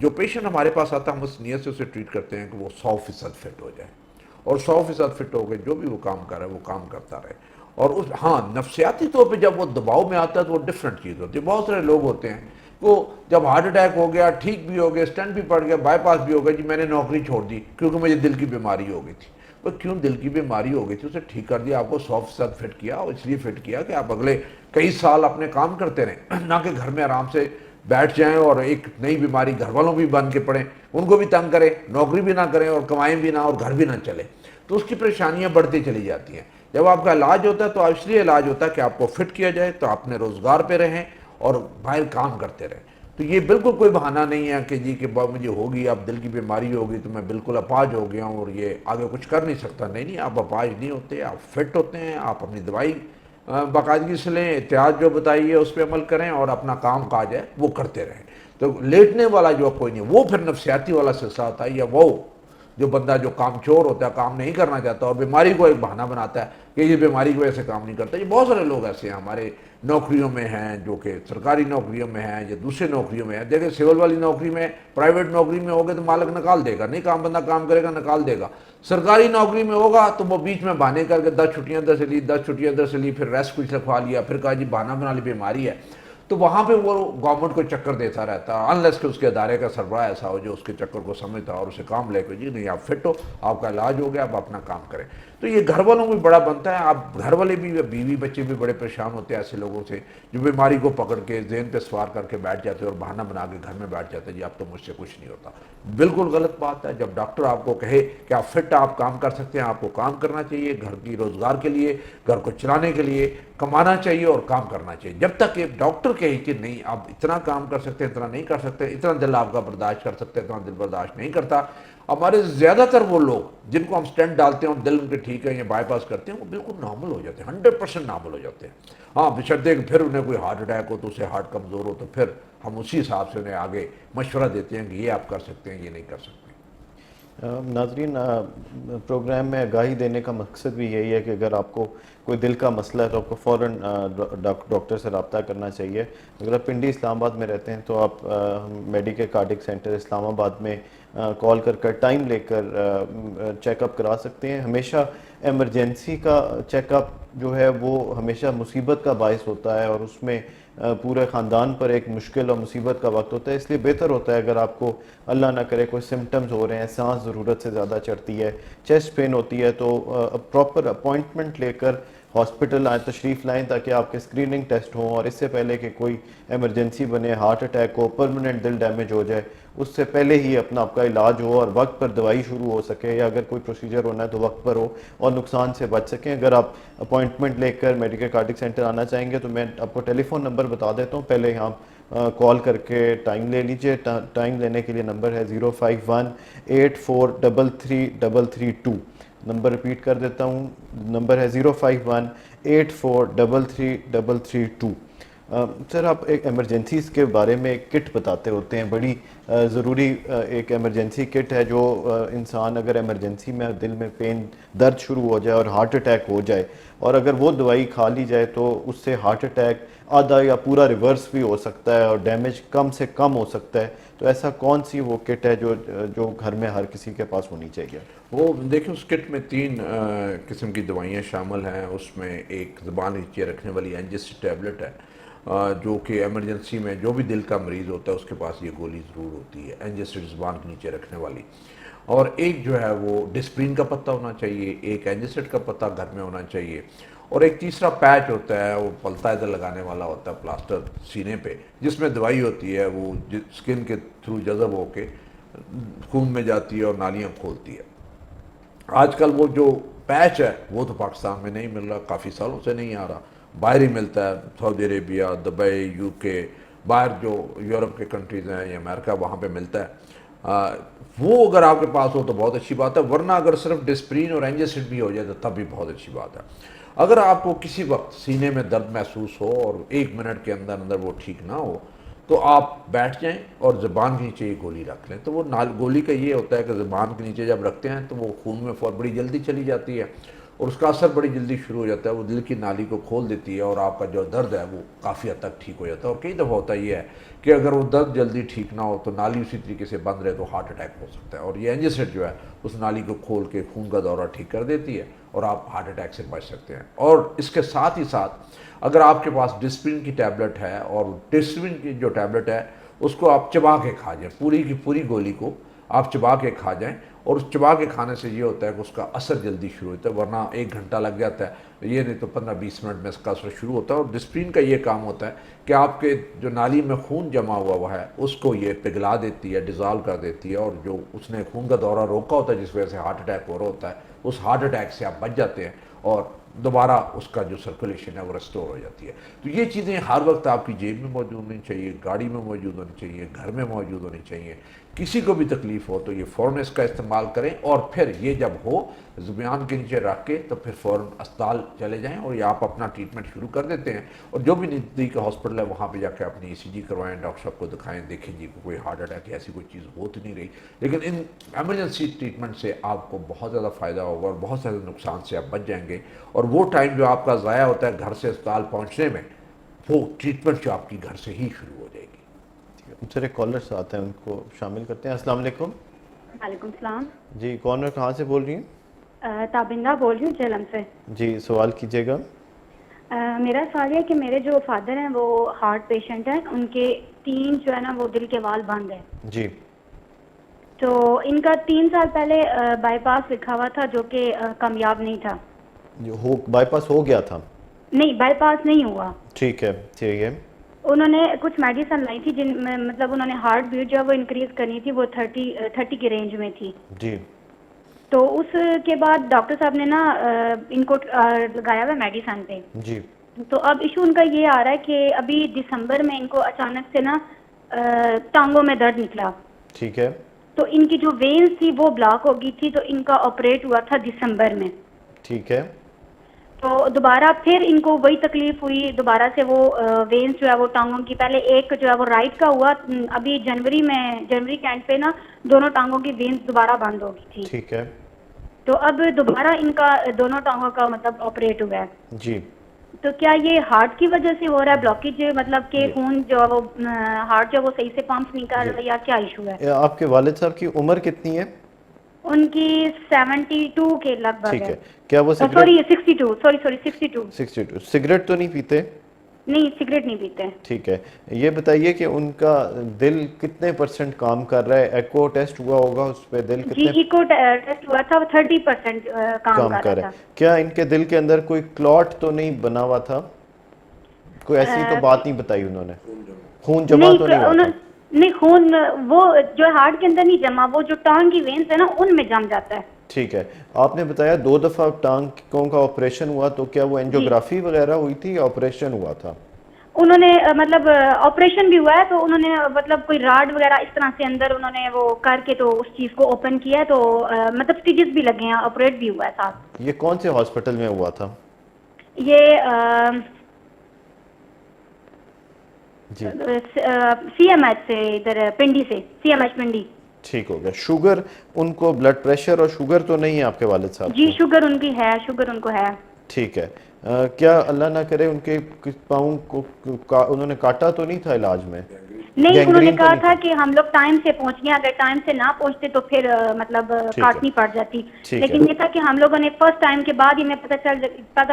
S2: जो पेशेंट हमारे पास आता है हम उस नीयत से उसे ट्रीट करते हैं कि वो 100% फिट हो जाए, और 100% फिट हो गए, जो भी वो काम कर रहा है वो काम करता रहे। और उस हाँ, नफ्सियाती तौर पे जब वो दबाव में आता है तो वो डिफरेंट चीज़ होती है। बहुत सारे लोग होते हैं वो जब हार्ट अटैक हो गया, ठीक भी हो गया, स्टेंट भी पड़ गया, बाईपास भी हो गया, जी मैंने नौकरी छोड़ दी क्योंकि मुझे दिल की बीमारी हो गई थी। तो क्यों दिल की बीमारी हो गई थी, उसे ठीक कर दिया, आपको 100% फिट किया, और इसलिए फिट किया कि आप अगले कई साल अपने काम करते रहें, ना कि घर में आराम से बैठ जाएं और एक नई बीमारी घर वालों भी बन के पड़ें, उनको भी तंग करें, नौकरी भी ना करें और कमाएं भी ना और घर भी ना चले, तो उसकी परेशानियां बढ़ती चली जाती हैं। जब आपका इलाज होता है तो इसलिए इलाज होता है कि आपको फिट किया जाए, तो अपने रोज़गार पे रहें और बाहर काम करते रहें। तो ये बिल्कुल कोई बहाना नहीं है कि जी कि मुझे होगी, अब दिल की बीमारी होगी तो मैं बिल्कुल अपाज हो गया हूँ और ये आगे कुछ कर नहीं सकता। नहीं नहीं, आप अपाज नहीं होते, आप फिट होते हैं। आप अपनी दवाई बाकायदगी से लें, एहतियात जो बताइए उस पर अमल करें और अपना काम काज है वो करते रहें। तो लेटने वाला जो कोई नहीं, वो फिर नफ्सियाती वाला सिलसिला होता है, या वो जो बंदा जो कामचोर होता है, काम नहीं करना चाहता और बीमारी को एक बहाना बनाता है कि ये बीमारी की वजह से काम नहीं करता। ये बहुत सारे लोग ऐसे हैं हमारे नौकरियों में हैं, जो कि सरकारी नौकरियों में हैं या दूसरे नौकरियों में हैं। देखिए सिविल वाली नौकरी में, प्राइवेट नौकरी में होगे तो मालिक निकाल देगा, नहीं काम बंदा काम करेगा निकाल देगा। सरकारी नौकरी में होगा तो वो बीच में बहाने करके 10 छुट्टियां इधर से ली, 10 छुट्टियां इधर से ली, फिर रेस्ट कुछ लिखवा लिया, फिर कहा जी बहाना बना ली बीमारी है, तो वहाँ पे वो गवर्नमेंट को चक्कर देता रहता है, अनलेस कि उसके अदारे का सरबराह ऐसा हो जो उसके चक्कर को समझता और उसे काम लेकर जी नहीं आप फिट हो, आपका इलाज हो गया, आप अपना काम करें। तो ये घर वालों को भी बड़ा बनता है। आप घर वाले भी, बीवी बच्चे भी बड़े परेशान होते हैं ऐसे लोगों से जो बीमारी को पकड़ के जेहन पे सवार करके बैठ जाते हैं और बहाना बना के घर में बैठ जाते हैं, जी अब तो मुझसे कुछ नहीं होता। बिल्कुल गलत बात है। जब डॉक्टर आपको कहे कि आप फिट, आप काम कर सकते हैं, आपको काम करना चाहिए, घर की रोजगार के लिए, घर को चलाने के लिए कमाना चाहिए और काम करना चाहिए। जब तक एक डॉक्टर कहे कि नहीं आप इतना काम कर सकते हैं, इतना नहीं कर सकते, इतना दिल आपका बर्दाश्त कर सकते हैं, इतना दिल बर्दाश्त नहीं करता। हमारे ज़्यादातर वो लोग जिनको हम स्टेंट डालते हैं और दिल उनके ठीक है या बाईपास करते हैं, वो बिल्कुल नॉर्मल हो जाते हैं, 100% नॉर्मल हो जाते हैं। हाँ, बशर्ते कि फिर उन्हें कोई हार्ट अटैक हो तो उसे हार्ट कमज़ोर हो, तो फिर हम उसी हिसाब से उन्हें आगे मशवरा देते हैं कि ये आप कर सकते हैं, ये नहीं कर सकते।
S1: नाजरीन, प्रोग्राम में आगाही देने का मकसद भी यही है कि अगर आपको कोई दिल का मसला है तो आपको फ़ौरन डॉक्टर से रब्ता करना चाहिए। अगर आप पिंडी इस्लामाबाद में रहते हैं तो आप मेडिकेयर कार्डिक सेंटर इस्लामाबाद में कॉल कर टाइम लेकर चेकअप करा सकते हैं। हमेशा इमरजेंसी का चेकअप जो है वो हमेशा मुसीबत का बायस होता है और उसमें पूरे ख़ानदान पर एक मुश्किल और मुसीबत का वक्त होता है। इसलिए बेहतर होता है अगर आपको अल्लाह ना करे कोई सिम्टम्स हो रहे हैं, सांस ज़रूरत से ज़्यादा चढ़ती है, चेस्ट पेन होती है, तो प्रॉपर अपॉइंटमेंट लेकर हॉस्पिटल आए, तशरीफ़ लाएँ ताकि आपके स्क्रीनिंग टेस्ट हों और इससे पहले कि कोई एमरजेंसी बने, हार्ट अटैक हो, परमानेंट दिल डैमेज हो जाए, उससे पहले ही अपना आपका इलाज हो और वक्त पर दवाई शुरू हो सके, या अगर कोई प्रोसीजर होना है तो वक्त पर हो और नुकसान से बच सकें। अगर आप अपॉइंटमेंट लेकर मेडिकल कार्डिक सेंटर आना चाहेंगे तो मैं आपको टेलीफोन नंबर बता देता हूँ, पहले यहाँ कॉल करके टाइम ले लीजिए। टाइम लेने के लिए नंबर है 051-8433-332। नंबर रिपीट कर देता हूँ, नंबर है 051-8433-332। सर, आप एक एमरजेंसीज के बारे में एक किट बताते होते हैं, बड़ी ज़रूरी एक एमरजेंसी किट है जो इंसान अगर एमरजेंसी में दिल में पेन दर्द शुरू हो जाए और हार्ट अटैक हो जाए और अगर वो दवाई खा ली जाए तो उससे हार्ट अटैक आधा या पूरा रिवर्स भी हो सकता है और डैमेज कम से कम हो सकता है। तो ऐसा कौन सी वो किट है जो घर में हर किसी के पास होनी चाहिए?
S2: वो देखिए, उस किट में 3 किस्म की दवाइयाँ शामिल हैं। उसमें एक ज़ुबान नीचे रखने वाली एंजिस्ट टैबलेट है, जो कि एमरजेंसी में जो भी दिल का मरीज़ होता है उसके पास ये गोली ज़रूर होती है, एंजिस्टिड ज़ुबान के नीचे रखने वाली। और एक जो है वो डिस्प्रिन का पत्ता होना चाहिए, एक एंजिस्टिड का पत्ता घर में होना चाहिए, और एक तीसरा पैच होता है, वो पलता इधर लगाने वाला होता है प्लास्टर सीने पे, जिसमें दवाई होती है, वो स्किन के थ्रू जज़ब होके खून में जाती है और नालियाँ खोलती है। आजकल वो जो पैच है वो तो पाकिस्तान में नहीं मिल रहा, काफ़ी सालों से नहीं आ रहा, बाहर ही मिलता है, सऊदी अरेबिया, दुबई, यूके, बाहर जो यूरोप के कंट्रीज़ हैं या अमेरिका, वहाँ पे मिलता है। वो अगर आपके पास हो तो बहुत अच्छी बात है, वरना अगर सिर्फ डिस्प्रिन और एंजिस्टिड भी हो जाए तो तब भी बहुत अच्छी बात है। अगर आपको किसी वक्त सीने में दर्द महसूस हो और 1 मिनट के अंदर अंदर वो ठीक ना हो तो आप बैठ जाएं और ज़ुबान के नीचे ये गोली रख लें। तो वो गोली का ये होता है कि ज़ुबान के नीचे जब रखते हैं तो वो खून में बड़ी जल्दी चली जाती है और उसका असर बड़ी जल्दी शुरू हो जाता है, वो दिल की नाली को खोल देती है और आपका जो दर्द है वो काफ़ी हद तक ठीक हो जाता है। और कई दफ़ा होता ये है कि अगर वो दर्द जल्दी ठीक ना हो तो नाली उसी तरीके से बंद रहे तो हार्ट अटैक हो सकता है, और ये एंजिस्टिड जो है उस नाली को खोल के खून का दौरा ठीक कर देती है और आप हार्ट अटैक से बच सकते हैं। और इसके साथ ही साथ अगर आपके पास डिस्प्रिन की टैबलेट है, और डिस्प्रिन की जो टैबलेट है उसको आप चबा के खा जाएँ, पूरी की पूरी गोली को आप चबा के खा जाएँ, और उस चबा के खाने से ये होता है कि उसका असर जल्दी शुरू होता है, वरना 1 घंटा लग जाता है, ये नहीं तो 15-20 मिनट में इसका असर शुरू होता है। और डिस्प्रिन का ये काम होता है कि आपके जो नाली में खून जमा हुआ है उसको ये पिघला देती है, डिज़ोल्व कर देती है, और जो उसने खून का दौरा रोका होता है जिस वजह से हार्ट अटैक हो रहा होता है, उस हार्ट अटैक से आप बच जाते हैं और दोबारा उसका जो सर्कुलेशन है वो रेस्टोर हो जाती है। तो ये चीज़ें हर वक्त आपकी जेब में मौजूद होनी चाहिए, गाड़ी में मौजूद होनी चाहिए, घर में मौजूद होनी चाहिए। किसी को भी तकलीफ़ हो तो ये फ़ौरन इसका इस्तेमाल करें, और फिर ये जब हो ज़ुबान के नीचे रख के तो फिर फ़ौरन अस्पताल चले जाएं और ये आप अपना ट्रीटमेंट शुरू कर देते हैं। और जो भी नज़दीक हॉस्पिटल है वहाँ पे जाकर अपनी ECG करवाएं, डॉक्टर साहब को दिखाएं, देखें जी कोई हार्ट अटैक या ऐसी कोई चीज़ हो तो नहीं रही। लेकिन इन एमरजेंसी ट्रीटमेंट से आपको बहुत ज़्यादा फ़ायदा होगा और बहुत सारे नुकसान से आप बच जाएंगे, और वो टाइम जो आपका ज़ाया होता है घर से अस्पताल पहुँचने में, वो ट्रीटमेंट जो आपकी घर से ही शुरू हो जाएगी।
S1: सर, एक कॉलर साथ हैं, उनको शामिल करते हैं। अस्सलाम वालेकुम।
S4: वालेकुम सलाम
S1: जी, कौन और कहाँ से बोल रही हैं?
S4: ताबिंदा बोल रही हूँ झेलम से।
S1: जी, सवाल कीजिएगा।
S4: मेरा सवाल है कि मेरे जो फादर हैं वो हार्ट पेशेंट हैं, उनके 3 जो है ना वो दिल के वाल बंद है
S1: जी।
S4: तो इनका 3 साल पहले बाईपास लिखा हुआ था जो कि कामयाब नहीं था।
S1: जो हो बाईपास हो गया था?
S4: नहीं, बाईपास नहीं हुआ।
S1: ठीक है, ठीक है।
S4: उन्होंने कुछ मेडिसिन लाई थी जिनमें मतलब उन्होंने हार्ट बीट जो है वो इंक्रीज करनी थी, वो 30 की रेंज में थी
S1: जी।
S4: तो उसके बाद डॉक्टर साहब ने ना इनको लगाया हुआ मेडिसिन पे
S1: जी।
S4: तो अब इशू उनका ये आ रहा है कि अभी दिसंबर में इनको अचानक से ना टांगों में दर्द निकला।
S1: ठीक है।
S4: तो इनकी जो वेन्स थी वो ब्लॉक हो गई थी, तो इनका ऑपरेट हुआ था दिसंबर में।
S1: ठीक है।
S4: तो दोबारा फिर इनको वही तकलीफ हुई, दोबारा से वो वेन्स जो है वो टांगों की, पहले एक जो है वो राइट का हुआ, अभी जनवरी के एंड पे ना दोनों टांगों की वेन्स दोबारा बंद हो गई थी।
S1: ठीक है।
S4: तो अब दोबारा इनका दोनों टांगों का मतलब ऑपरेट हुआ है।
S1: जी।
S4: तो क्या ये हार्ट की वजह से हो रहा है ब्लॉकेज, मतलब कि खून जो है वो हार्ट जो वो सही से पंप नहीं कर रहा, या क्या इशू है?
S1: आपके वालिद साहब की उम्र कितनी है?
S4: उनकी 72 के लगभग
S1: ठीक
S4: है।
S1: है। क्या वो
S4: सॉरी 62, सॉरी 62।
S1: 62। सिगरेट तो नहीं पीते?
S4: नहीं, सिगरेट नहीं पीते हैं।
S1: ठीक है, ये बताइए कि उनका दिल कितने % काम कर रहा है? एको टेस्ट हुआ होगा उस पे, दिल
S4: जी,
S1: कितने
S4: इको टेस्ट हुआ था, 30% काम
S1: काम
S4: कर
S1: कर
S4: रहा
S1: रहा है?
S4: था।
S1: क्या इनके दिल के अंदर कोई क्लॉट तो नहीं बना हुआ था? कोई ऐसी तो बात नहीं बताई उन्होंने, खून जमा
S4: नहीं,
S1: तो नहीं हुआ था?
S4: नहीं, खून वो जो हार्ट के अंदर नहीं जमा, वो जो टांग की वेन्स है ना, उनमें जम जाता है।
S1: ठीक है, आपने बताया 2 दफ़ा टांगों का ऑपरेशन हुआ, तो क्या वो
S4: जी,
S1: एंजियोग्राफी वगैरह हुई थी या ऑपरेशन हुआ था?
S4: उन्होंने मतलब ऑपरेशन भी हुआ है, तो उन्होंने मतलब कोई राड वगैरह इस तरह से अंदर उन्होंने वो करके तो उस चीज को ओपन किया है, तो मतलब स्टिचेस भी लगे हैं, ऑपरेट भी हुआ है साथ।
S1: ये कौन से हॉस्पिटल में हुआ था?
S4: ये
S1: जी,
S4: CMH से, इधर पिंडी से, CMH पिंडी।
S1: ठीक हो गया। शुगर उनको, ब्लड प्रेशर और शुगर तो नहीं है आपके वालिद साहब
S4: जी,
S1: को?
S4: शुगर उनकी है, शुगर उनको है।
S1: ठीक है। क्या अल्लाह ना करे उनके पाँव को उन्होंने काटा तो नहीं था इलाज में?
S4: नहीं, उन्होंने
S1: गैंग्रीन तो
S4: कहा
S1: नहीं
S4: था
S1: था?
S4: कि हम लोग टाइम से पहुंच गए, अगर टाइम से ना पहुंचते तो फिर मतलब
S1: ठीक है,
S4: काटनी पड़ जाती।
S1: ठीक
S4: लेकिन
S1: है,
S4: ये था कि हम लोगों ने फर्स्ट टाइम के बाद ही हमें पता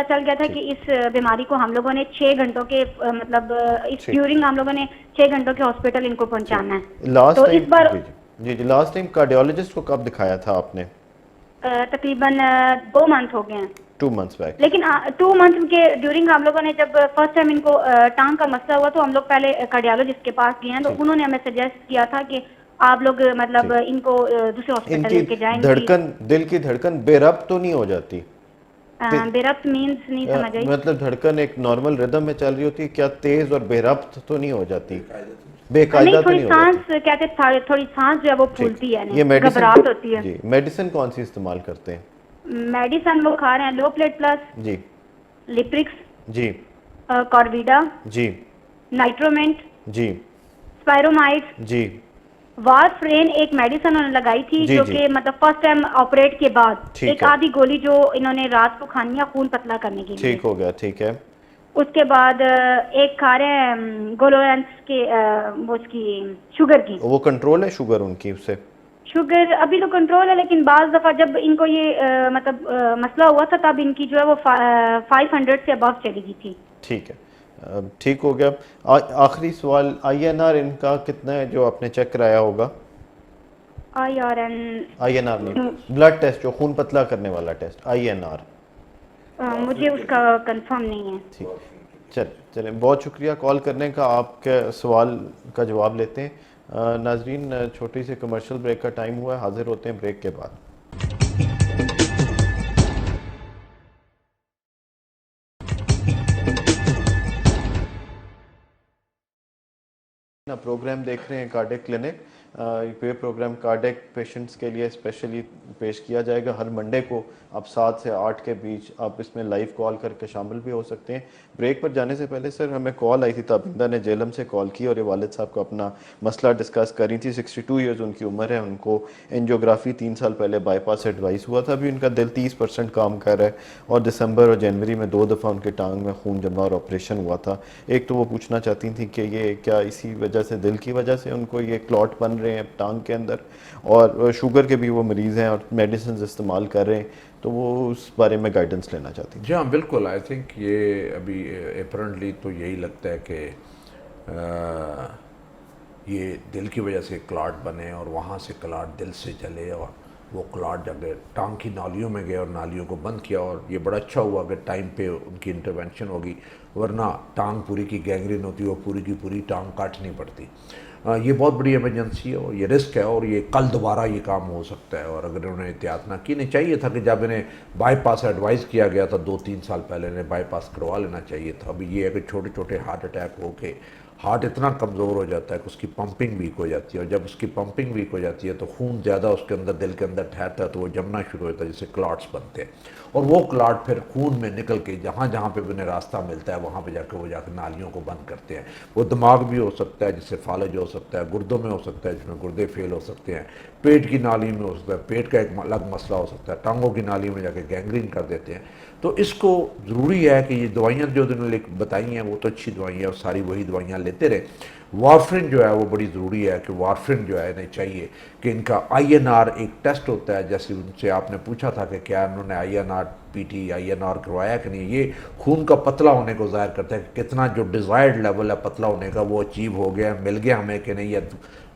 S4: चल गया था
S1: ठीक,
S4: कि इस बीमारी को हम लोगों ने 6 घंटों के मतलब इस
S1: ठीक,
S4: ड्यूरिंग हम लोगों ने 6 घंटों के हॉस्पिटल इनको
S1: ठीक।
S4: पहुंचाना है।
S1: लास्ट
S4: तो
S1: टाइम,
S4: इस बार
S1: जी जी, जी जी, लास्ट टाइम कार्डियोलॉजिस्ट को कब दिखाया था आपने?
S4: तकरीबन 2 मंथ हो गए हैं।
S1: 2 मंथ्स बैक।
S4: लेकिन 2 मंथ के ड्यूरिंग हम लोगों ने जब फर्स्ट टाइम इनको टांग का मसला हुआ, तो हम लोग पहले कार्डियोलॉजिस्ट के पास गए हैं, तो
S1: ठीक,
S4: उन्होंने हमें सजेस्ट किया था कि आप लोग मतलब
S1: ठीक।
S4: इनको दूसरे हॉस्पिटल
S1: इनकी
S4: लेके जाएं। इनकी
S1: धड़कन, दिल की धड़कन बेरब्त तो नहीं हो जाती?
S4: बेरब्त मीन्स नहीं समझ आई।
S1: मतलब धड़कन एक नॉर्मल रिदम में चल रही होती है, क्या तेज और बेरब्त तो नहीं हो जाती?
S4: नहीं,
S1: बेकायदा तो
S4: थोड़ी
S1: नहीं हो
S4: सांस
S1: जाती?
S4: कहते थोड़ी सांस जो है वो
S1: ठीक।
S4: फूलती है,
S1: ये
S4: नहीं
S1: मेडिसिन,
S4: घबराहट होती है।
S1: जी, मेडिसिन कौन सी इस्तेमाल करते हैं?
S4: मेडिसन वो खा रहे हैं, लो प्लेट प्लस,
S1: जी
S4: लिप्रिक्स,
S1: जी
S4: कॉर्विडा,
S1: जी
S4: नाइट्रोमेंट,
S1: जी
S4: स्पायरोमाइड,
S1: जी
S4: वारफ्रेन एक मेडिसिन उन्होंने लगाई थी,
S1: जी
S4: जो
S1: जी,
S4: कि मतलब फर्स्ट टाइम ऑपरेट के बाद
S1: ठीक
S4: एक
S1: है,
S4: आधी गोली जो इन्होंने रात को खानी है खून पतला करने के लिए।
S1: ठीक हो गया, ठीक है।
S4: उसके बाद एक खा रहे हैं गोलोरेंस के वो उसकी शुगर की।
S1: वो कंट्रोल है शुगर उनकी उससे?
S4: शुगर अभी तो कंट्रोल है, लेकिन बाज दफा जब इनको ये मतलब मसला हुआ था, तब इनकी जो है वो 500 से अबव चली गई थी।
S1: ठीक है, ठीक हो गया। आखिरी सवाल, INR इनका कितना है जो आपने चेक कराया होगा? INR नहीं, ब्लड टेस्ट जो खून पतला करने वाला टेस्ट, INR।
S4: मुझे उसका कंफर्म नहीं है।
S1: ठीक, चलें, बहुत शुक्रिया कॉल करने का। आपके सवाल का जवाब लेते हैं। नाजरीन, छोटी सी कमर्शियल ब्रेक का टाइम हुआ है, हाजिर होते हैं ब्रेक के बाद। प्रोग्राम देख रहे हैं कार्डियक क्लिनिक। ये प्रोग्राम कार्डियक पेशेंट्स के लिए स्पेशली पेश किया जाएगा हर मंडे को। आप 7 से 8 के बीच आप इसमें लाइव कॉल करके शामिल भी हो सकते हैं। ब्रेक पर जाने से पहले सर, हमें कॉल आई थी, ताबिंदा ने जेलम से कॉल की और ये वालिद साहब को अपना मसला डिस्कस कर रही थी। 62 ईयर्स उनकी उम्र है, उनको एंजियोग्राफी 3 साल पहले बाईपास एडवाइस हुआ था। अभी उनका दिल 30% काम कर रहा है और दिसंबर और जनवरी में 2 दफ़ा उनके टांग में खून जमा और ऑपरेशन हुआ था। एक तो वो पूछना चाहती थी कि ये क्या इसी वजह से, दिल की वजह से उनको ये क्लॉट बन रहे हैं टांग के अंदर, और शुगर के भी वो मरीज़ हैं और मेडिसिन इस्तेमाल कर रहे हैं, तो वो उस बारे में गाइडेंस लेना चाहती थी।
S2: जी हाँ, बिल्कुल। आई थिंक ये अभी अपरेंटली तो यही लगता है कि ये दिल की वजह से क्लॉट बने और वहाँ से क्लॉट दिल से चले और वो क्लॉट जाके टांग की नालियों में गए और नालियों को बंद किया। और ये बड़ा अच्छा हुआ कि टाइम पे उनकी इंटरवेंशन होगी, वरना टांग पूरी की गैंग्रीन होती है और पूरी की पूरी टांग काटनी पड़ती। ये बहुत बड़ी इमरजेंसी है और ये रिस्क है और ये कल दोबारा ये काम हो सकता है। और अगर उन्होंने एहतियात ना की, नहीं चाहिए था कि जब इन्हें बाईपास एडवाइस किया गया था 2-3 साल पहले, इन्हें बाईपास करवा लेना चाहिए था। अभी ये है कि छोटे छोटे हार्ट अटैक हो के हार्ट इतना कमज़ोर हो जाता है कि उसकी पंपिंग वीक हो जाती है, और जब उसकी पंपिंग वीक हो जाती है तो खून ज़्यादा उसके अंदर, दिल के अंदर ठहरता है, तो वो जमना शुरू होता है, जिससे क्लॉट्स बनते हैं। और वो क्लॉट फिर खून में निकल के जहाँ जहाँ पे उन्हें रास्ता मिलता है वहाँ पे जाकर वो जाकर नालियों को बंद करते हैं। वो दिमाग भी हो सकता है जिससे फालज हो सकता है, गुर्दों में हो सकता है जिसमें गुर्दे फेल हो सकते हैं, पेट की नाली में हो सकता है, पेट का एक अलग मसला हो सकता है, टांगों की नाली में जाकर गैंग्रीन कर देते हैं। तो इसको ज़रूरी है कि ये दवाइयाँ जो उन्होंने बताई हैं वो तो अच्छी दवाइयाँ और सारी वही दवाइयाँ लेते रहे। वारफरिन जो है वो बड़ी ज़रूरी है कि वारफरिन जो है इन्हें चाहिए कि इनका INR एक टेस्ट होता है, जैसे उनसे आपने पूछा था कि क्या उन्होंने INR PT INR करवाया कि नहीं, ये खून का पतला होने को ज़ाहिर करता है कि कितना जो डिज़ायर्ड लेवल है पतला होने का वो अचीव हो गया, मिल गया हमें कि नहीं, या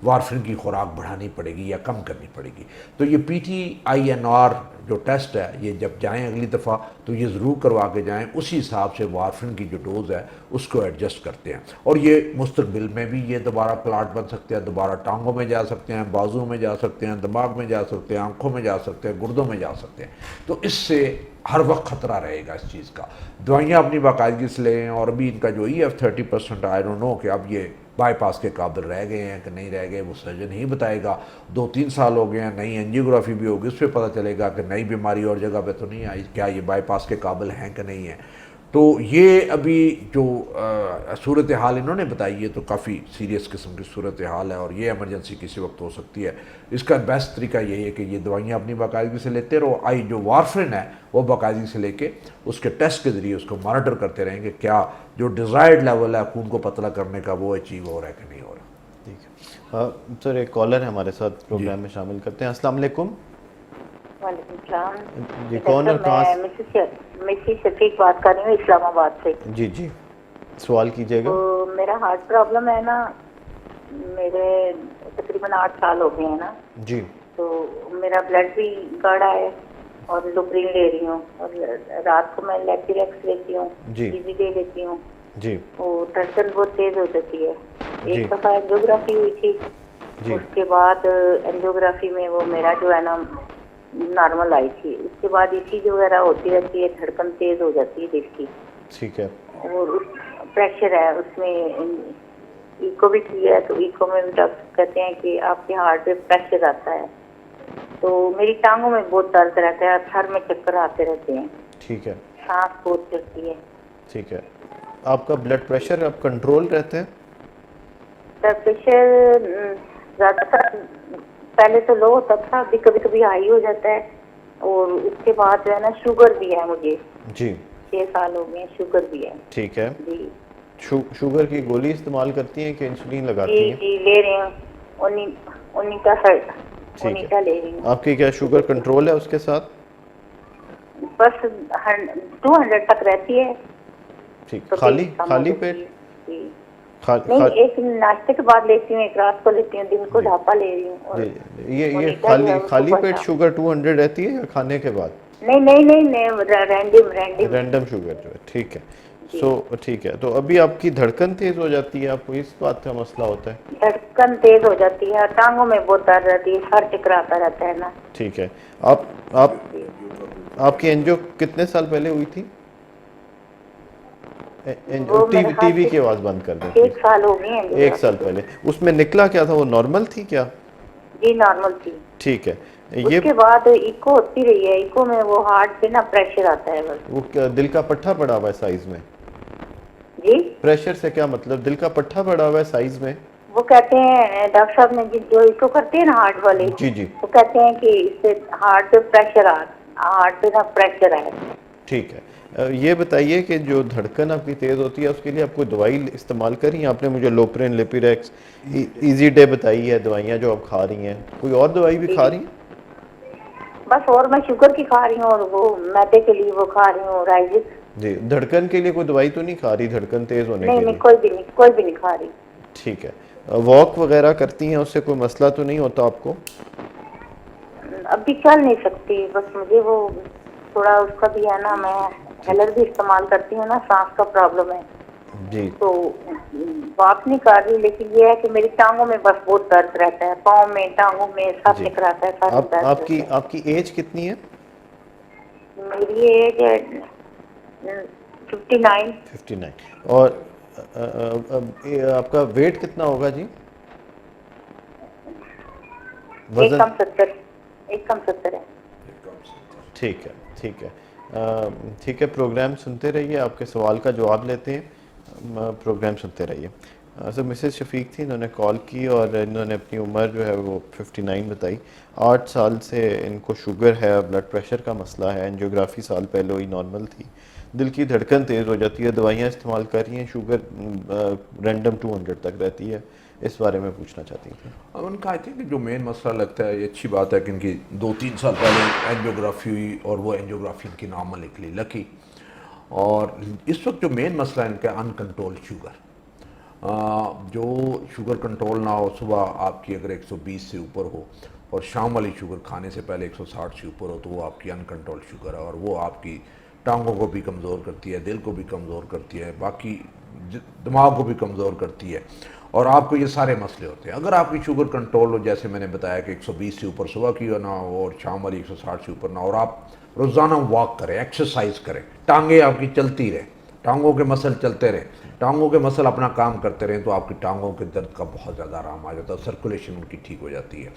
S2: वारफरिन की खुराक बढ़ानी पड़ेगी या कम करनी पड़ेगी। तो ये PT INR जो टेस्ट है, ये जब जाएं अगली दफ़ा तो ये ज़रूर करवा के जाएं, उसी हिसाब से वारफरिन की जो डोज़ है उसको एडजस्ट करते हैं। और ये मुस्तकबिल में भी ये दोबारा प्लाट बन सकते हैं, दोबारा टांगों में जा सकते हैं, बाजुओं में जा सकते हैं, दिमाग में जा सकते हैं, आँखों में जा सकते हैं, गुर्दों में जा सकते हैं। तो इससे हर वक्त ख़तरा रहेगा इस चीज़ का। दवाइयाँ अपनी बाकायदगी से लें, और अभी इनका जो EF 30% आई डोंट नो कि अब ये बाईपास के काबिल रह गए हैं कि नहीं रह गए, वो सर्जन ही बताएगा। 2-3 साल हो गए हैं, नई एंजियोग्राफी भी होगी, उस पर पता चलेगा कि नई बीमारी और जगह पे तो नहीं आई, क्या ये बाईपास के काबिल हैं कि नहीं है। तो ये अभी जो सूरत हाल इन्होंने बताई है तो काफ़ी सीरियस किस्म की सूरत हाल है, और ये एमरजेंसी किसी वक्त हो सकती है। इसका बेस्ट तरीका यही है कि ये दवाइयाँ अपनी बाकायदगी से लेते रहो। जो वारफरिन है वो बाकायदगी से लेके उसके टेस्ट के ज़रिए उसको मॉनिटर करते रहेंगे, क्या जो डिज़ायर्ड लेवल है खून को पतला करने का वो अचीव हो रहा है कि नहीं हो रहा।
S1: ठीक है सर, एक कॉलर है हमारे साथ, प्रोग्राम में शामिल करते हैं। अस्सलाम वालेकुम।
S5: वालेकुम सलाम।
S1: जी, कौन और कहाँ से?
S5: मिसेस शफीक बात कर रही हूँ इस्लामाबाद से।
S1: जी जी, सवाल कीजिएगा।
S5: तो मेरा हार्ट प्रॉब्लम है ना, मेरे तकरीबन 8 साल हो गए हैं ना।
S1: जी।
S5: तो मेरा ब्लड भी गाढ़ा है और लुप्रिन ले रही हूँ, और रात को मैं लेक्टिरेक्स लेती हूँ,
S1: जी।
S5: टीवी ले लेती हूँ।
S1: जी।
S5: वो धड़कन बहुत तेज हो जाती है।
S1: जी।
S5: एक दफा एंजियोग्राफी हुई थी,
S1: जी।
S5: उसके बाद एंजियोग्राफी में वो मेरा जो है ना नॉर्मल आई थी। उसके बाद इसी वगैरह होती रहती है, धड़कन तेज हो जाती है दिल की।
S1: ठीक है।
S5: और प्रेशर है उसमें, इको भी किया है, तो इको में भी डॉक्टर कहते हैं कि आपके हार्ट पे प्रेशर आता है। तो मेरी टांगों में बहुत दर्द रहता है, सर में चक्कर आते रहते हैं।
S1: ठीक है।
S5: सांस बहुत चलती है।
S1: ठीक है, आपका ब्लड प्रेशर अब कंट्रोल रहता है?
S5: ब्लड प्रेशर ज़्यादातर पहले तो लो होता था, अभी कभी कभी हाई हो जाता है। और उसके बाद जो है ना शुगर भी है मुझे। जी। 6 साल हो गए, शुगर भी है।
S1: ठीक है
S5: जी।
S1: शुगर की गोली इस्तेमाल करती हैं कि इंसुलिन लगाती
S5: जी
S1: हैं?
S5: जी ले रही हूँ, उन्नीटा ले रही हूँ।
S1: आपकी क्या शुगर कंट्रोल है उसके साथ?
S5: बस 200 तक रहती है।
S1: ठीक,
S5: तो
S1: खाली पेट?
S5: नहीं, एक नाश्ते के बाद लेती हूँ, एक रात को लेती हूँ, दिन को ढापा ले रही हूँ।
S1: ये खाली पेट शुगर 200 रहती है या खाने के बाद?
S5: नहीं, रैंडम
S1: शुगर जो है। ठीक है। ठीक है, तो अभी आपकी धड़कन तेज हो जाती है, आपको इस बात का मसला होता है?
S5: धड़कन तेज हो जाती है, टांगों में बहुत दर्द रहती है, सर चकराता रहता है ना।
S1: ठीक है। आपकी एंजियो कितने साल पहले हुई थी? टीवी की आवाज बंद कर दें।
S5: 1 साल हो गए हैं।
S1: 1 साल पहले। उसमें निकला क्या था, वो नॉर्मल थी क्या?
S5: जी नॉर्मल थी।
S1: ठीक है।
S5: उसके बाद इको होती रही है, इको में वो हार्ट पे ना प्रेशर आता है। बस
S1: वो क्या दिल का पट्टा पड़ा हुआ है साइज में?
S5: जी।
S1: प्रेशर से क्या मतलब? दिल का पट्टा पड़ा हुआ है साइज में?
S5: वो कहते हैं डॉक्टर साहब ने जो इको करते हैं ना हार्ट वाले,
S1: जी जी,
S5: वो कहते हैं कि इससे हार्ट पे प्रेशर आए।
S1: ठीक है। ये बताइए कि जो धड़कन आपकी तेज होती है उसके लिए आप कोई दवाई इस्तेमाल करी? आपने मुझे लोप्रिन, लिपिरेक्स, इजी डे बताई है दवाइयाँ जो आप खा रही हैं, कोई और दवाई भी खा रही हैं?
S5: बस, और मैं शुगर की खा रही हूँ, और वो मैदे के लिए वो खा रही हूँ राइजिस।
S1: जी। धड़कन के लिए कोई दवाई तो नहीं खा रही, धड़कन तेज होने के लिए?
S5: नहीं, कोई भी नहीं खा रही।
S1: ठीक है। वॉक वगैरह करती हैं, उससे कोई मसला तो नहीं होता आपको?
S5: अभी चल नहीं सकती, बस मुझे वो थोड़ा उसका भी है ना, मैं हेलर भी इस्तेमाल करती हूँ ना, सांस का प्रॉब्लम है
S1: जी।
S5: तो वॉक नहीं कर रही, लेकिन ये है कि मेरी टांगों में बस बहुत दर्द रहता है, पाँव में, टांगों में सब चकराता है।
S1: आपकी एज कितनी है?
S5: मेरी एज है 59।
S1: और आपका वेट कितना होगा जी?
S5: एक कम 70 है।
S1: ठीक है, ठीक है। ठीक है, प्रोग्राम सुनते रहिए, आपके सवाल का जवाब लेते हैं, प्रोग्राम सुनते रहिए। सर मिसेस शफीक थी, इन्होंने कॉल की और इन्होंने अपनी उम्र जो है वो 59 बताई। 8 साल से इनको शुगर है, ब्लड प्रेशर का मसला है, एंजियोग्राफी साल पहले ही नॉर्मल थी। दिल की धड़कन तेज़ हो जाती है, दवाइयाँ इस्तेमाल कर रही हैं, शुगर रैंडम 200 तक रहती है, इस बारे में पूछना चाहती थी।
S2: अब उनका आई थिंक जो मेन मसला लगता है, ये अच्छी बात है कि इनकी 2-3 साल पहले एंजियोग्राफी हुई और वो एंजियोग्राफी इनकी नॉर्मल निकली, लकी। और इस वक्त जो मेन मसला है इनका अनकंट्रोल शुगर, जो शुगर कंट्रोल ना हो, सुबह आपकी अगर 120 से ऊपर हो और शाम वाली शुगर खाने से पहले 160 से ऊपर हो, तो वो आपकी अनकंट्रोल शुगर है और वो आपकी टांगों को भी कमज़ोर करती है, दिल को भी कमज़ोर करती है, बाकी दिमाग को भी कमज़ोर करती है और आपको ये सारे मसले होते हैं। अगर आपकी शुगर कंट्रोल हो, जैसे मैंने बताया कि 120 से ऊपर सुबह की ना हो और शाम वाली 160 से ऊपर ना, और आप रोज़ाना वॉक करें, एक्सरसाइज करें, टांगे आपकी चलती रहें, टांगों के मसल चलते रहें, टांगों के मसल अपना काम करते रहें, तो आपकी टांगों के दर्द का बहुत ज़्यादा आराम आ जाता है, सर्कुलेशन उनकी ठीक हो जाती है।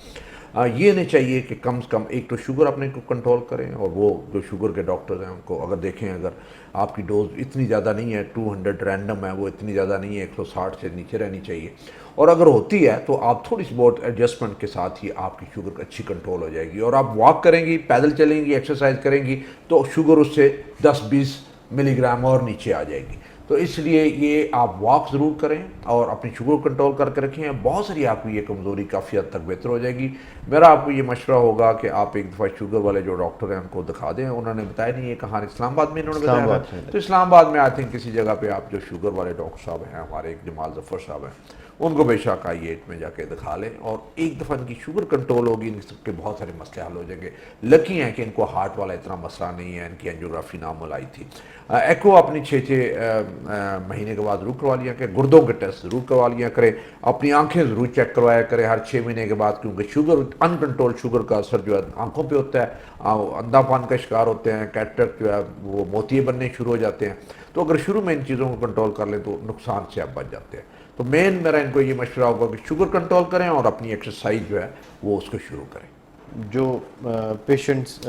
S2: ये नहीं चाहिए कि कम से कम एक तो शुगर अपने को कंट्रोल करें, और वो जो शुगर के डॉक्टर्स हैं उनको अगर देखें, अगर आपकी डोज इतनी ज़्यादा नहीं है, 200 रैंडम है, वो इतनी ज़्यादा नहीं है, 160 से नीचे रहनी चाहिए, और अगर होती है तो आप थोड़ी सी बहुत एडजस्टमेंट के साथ ही आपकी शुगर अच्छी कंट्रोल हो जाएगी। और आप वॉक करेंगी, पैदल चलेंगी, एक्सरसाइज करेंगी, तो शुगर उससे 10-20 मिलीग्राम और नीचे आ जाएगी। तो इसलिए ये आप वॉक ज़रूर करें और अपनी शुगर कंट्रोल करके रखें, बहुत सारी आपकी ये कमज़ोरी काफ़ी हद तक बेहतर हो जाएगी। मेरा आपको ये मशवरा होगा कि आप एक दफ़ा शुगर वाले जो डॉक्टर हैं उनको दिखा दें। उन्होंने बताया नहीं, ये कहाँ, इस्लामाबाद में इन्होंने बताया, तो इस्लामाबाद में आई थिंक किसी जगह पे आप जो शुगर वाले डॉक्टर साहब हैं, हमारे एक जमाल जफ़र साहब हैं, उनको बेशक आइए में जाके दिखा लें, और एक दफ़ा इनकी शुगर कंट्रोल होगी, इन सबके बहुत सारे मसले हल हो जाएंगे। लकी हैं कि इनको हार्ट वाला इतना मसला नहीं है, इनकी एंजियोग्राफी नॉर्मल आई थी। एको अपनी 6-6 महीने के बाद ज़रूर करवा लिया करें, गुर्दों के टेस्ट ज़रूर करवा लिया करें, अपनी आंखें ज़रूर चेक करवाया करें हर 6 महीने के बाद, क्योंकि शुगर, अनकंट्रोल शुगर का असर जो है आंखों पे होता है, अंधापन का शिकार होते हैं, कैटरेक्ट जो है वो मोतिये बनने शुरू हो जाते हैं। तो अगर शुरू में इन चीज़ों को कंट्रोल कर लें तो नुकसान से आप बच जाते हैं। तो मेन मेरा इनको ये मशवरा होगा कि शुगर कंट्रोल करें और अपनी एक्सरसाइज जो है वो उसको शुरू करें।
S1: जो पेशेंट्स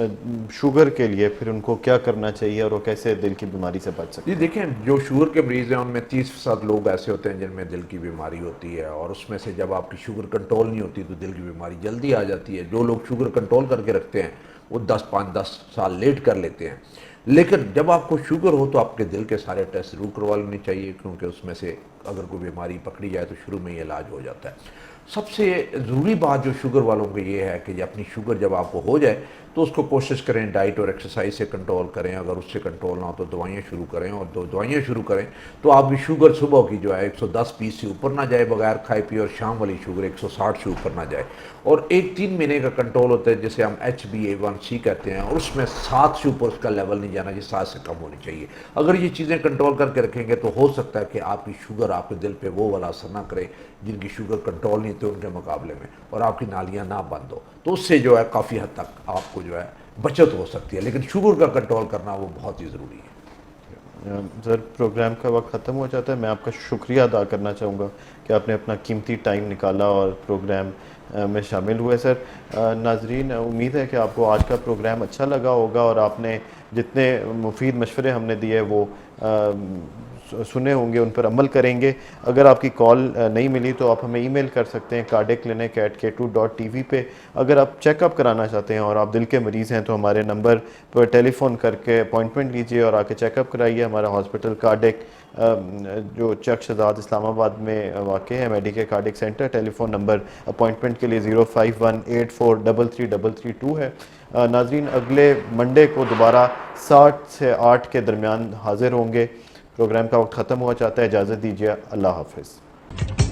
S1: शुगर के लिए फिर उनको क्या करना चाहिए और वो कैसे दिल की बीमारी से बच सकते हैं?
S2: जी देखें, जो शुगर के मरीज़ हैं उनमें 30% लोग ऐसे होते हैं जिनमें दिल की बीमारी होती है, और उसमें से जब आपकी शुगर कंट्रोल नहीं होती तो दिल की बीमारी जल्दी आ जाती है। जो लोग शुगर कंट्रोल करके रखते हैं वो 5-10 साल लेट कर लेते हैं, लेकिन जब आपको शुगर हो तो आपके दिल के सारे टेस्ट ज़रूर करवा लेने चाहिए, क्योंकि उसमें से अगर कोई बीमारी पकड़ी जाए तो शुरू में ही इलाज हो जाता है। सबसे ज़रूरी बात जो शुगर वालों को ये है कि अपनी शुगर जब आपको हो जाए तो उसको कोशिश करें डाइट और एक्सरसाइज से कंट्रोल करें, अगर उससे कंट्रोल ना हो तो दवाइयाँ शुरू करें, और दवाइयाँ शुरू करें तो आपकी शुगर सुबह की जो है 110-20 से ऊपर ना जाए बगैर खाए पिए, और शाम वाली शुगर 160 से ऊपर ना जाए। और एक 3 महीने का कंट्रोल होता है जिसे हम HbA1c कहते हैं, और उसमें 7 से ऊपर उसका लेवल नहीं जाना चाहिए, 7 से कम होनी चाहिए। अगर ये चीज़ें कंट्रोल करके रखेंगे तो हो सकता है कि आपकी शुगर आपके दिल पे वो वाला असर ना करे जिनकी शुगर कंट्रोल नहीं थी उनके मुकाबले में, और आपकी नालियाँ ना बंद हो, तो उससे जो है काफ़ी हद तक आपको जो है बचत हो सकती है। लेकिन शुगर का कंट्रोल करना वो बहुत ही ज़रूरी है।
S1: सर, प्रोग्राम का वक्त ख़त्म हो जाता है। मैं आपका शुक्रिया अदा करना चाहूँगा कि आपने अपना कीमती टाइम निकाला और प्रोग्राम में शामिल हुए। सर, नाजरीन, उम्मीद है कि आपको आज का प्रोग्राम अच्छा लगा होगा और आपने जितने मुफीद मशवरे हमने दिए वो सुने होंगे, उन पर अमल करेंगे। अगर आपकी कॉल नहीं मिली तो आप हमें ईमेल कर सकते हैं cardiaclinic@k2.tv पे। अगर आप चेकअप कराना चाहते हैं और आप दिल के मरीज़ हैं तो हमारे नंबर पर टेलीफ़ोन करके अपॉइंटमेंट लीजिए और आके चेकअप कराइए। हमारा हॉस्पिटल कार्डिक जो चक शहजाद इस्लामाबाद में वाक़ है, Medicare cardiac centre, telephone number appointment के लिए 0518433332 है। नाज़रीन, अगले मंडे को दोबारा 7 से 8 के दरमियान हाज़िर होंगे। प्रोग्राम का वक्त ख़त्म हो जाता है, इजाज़त दीजिए, अल्लाह हाफ़िज़।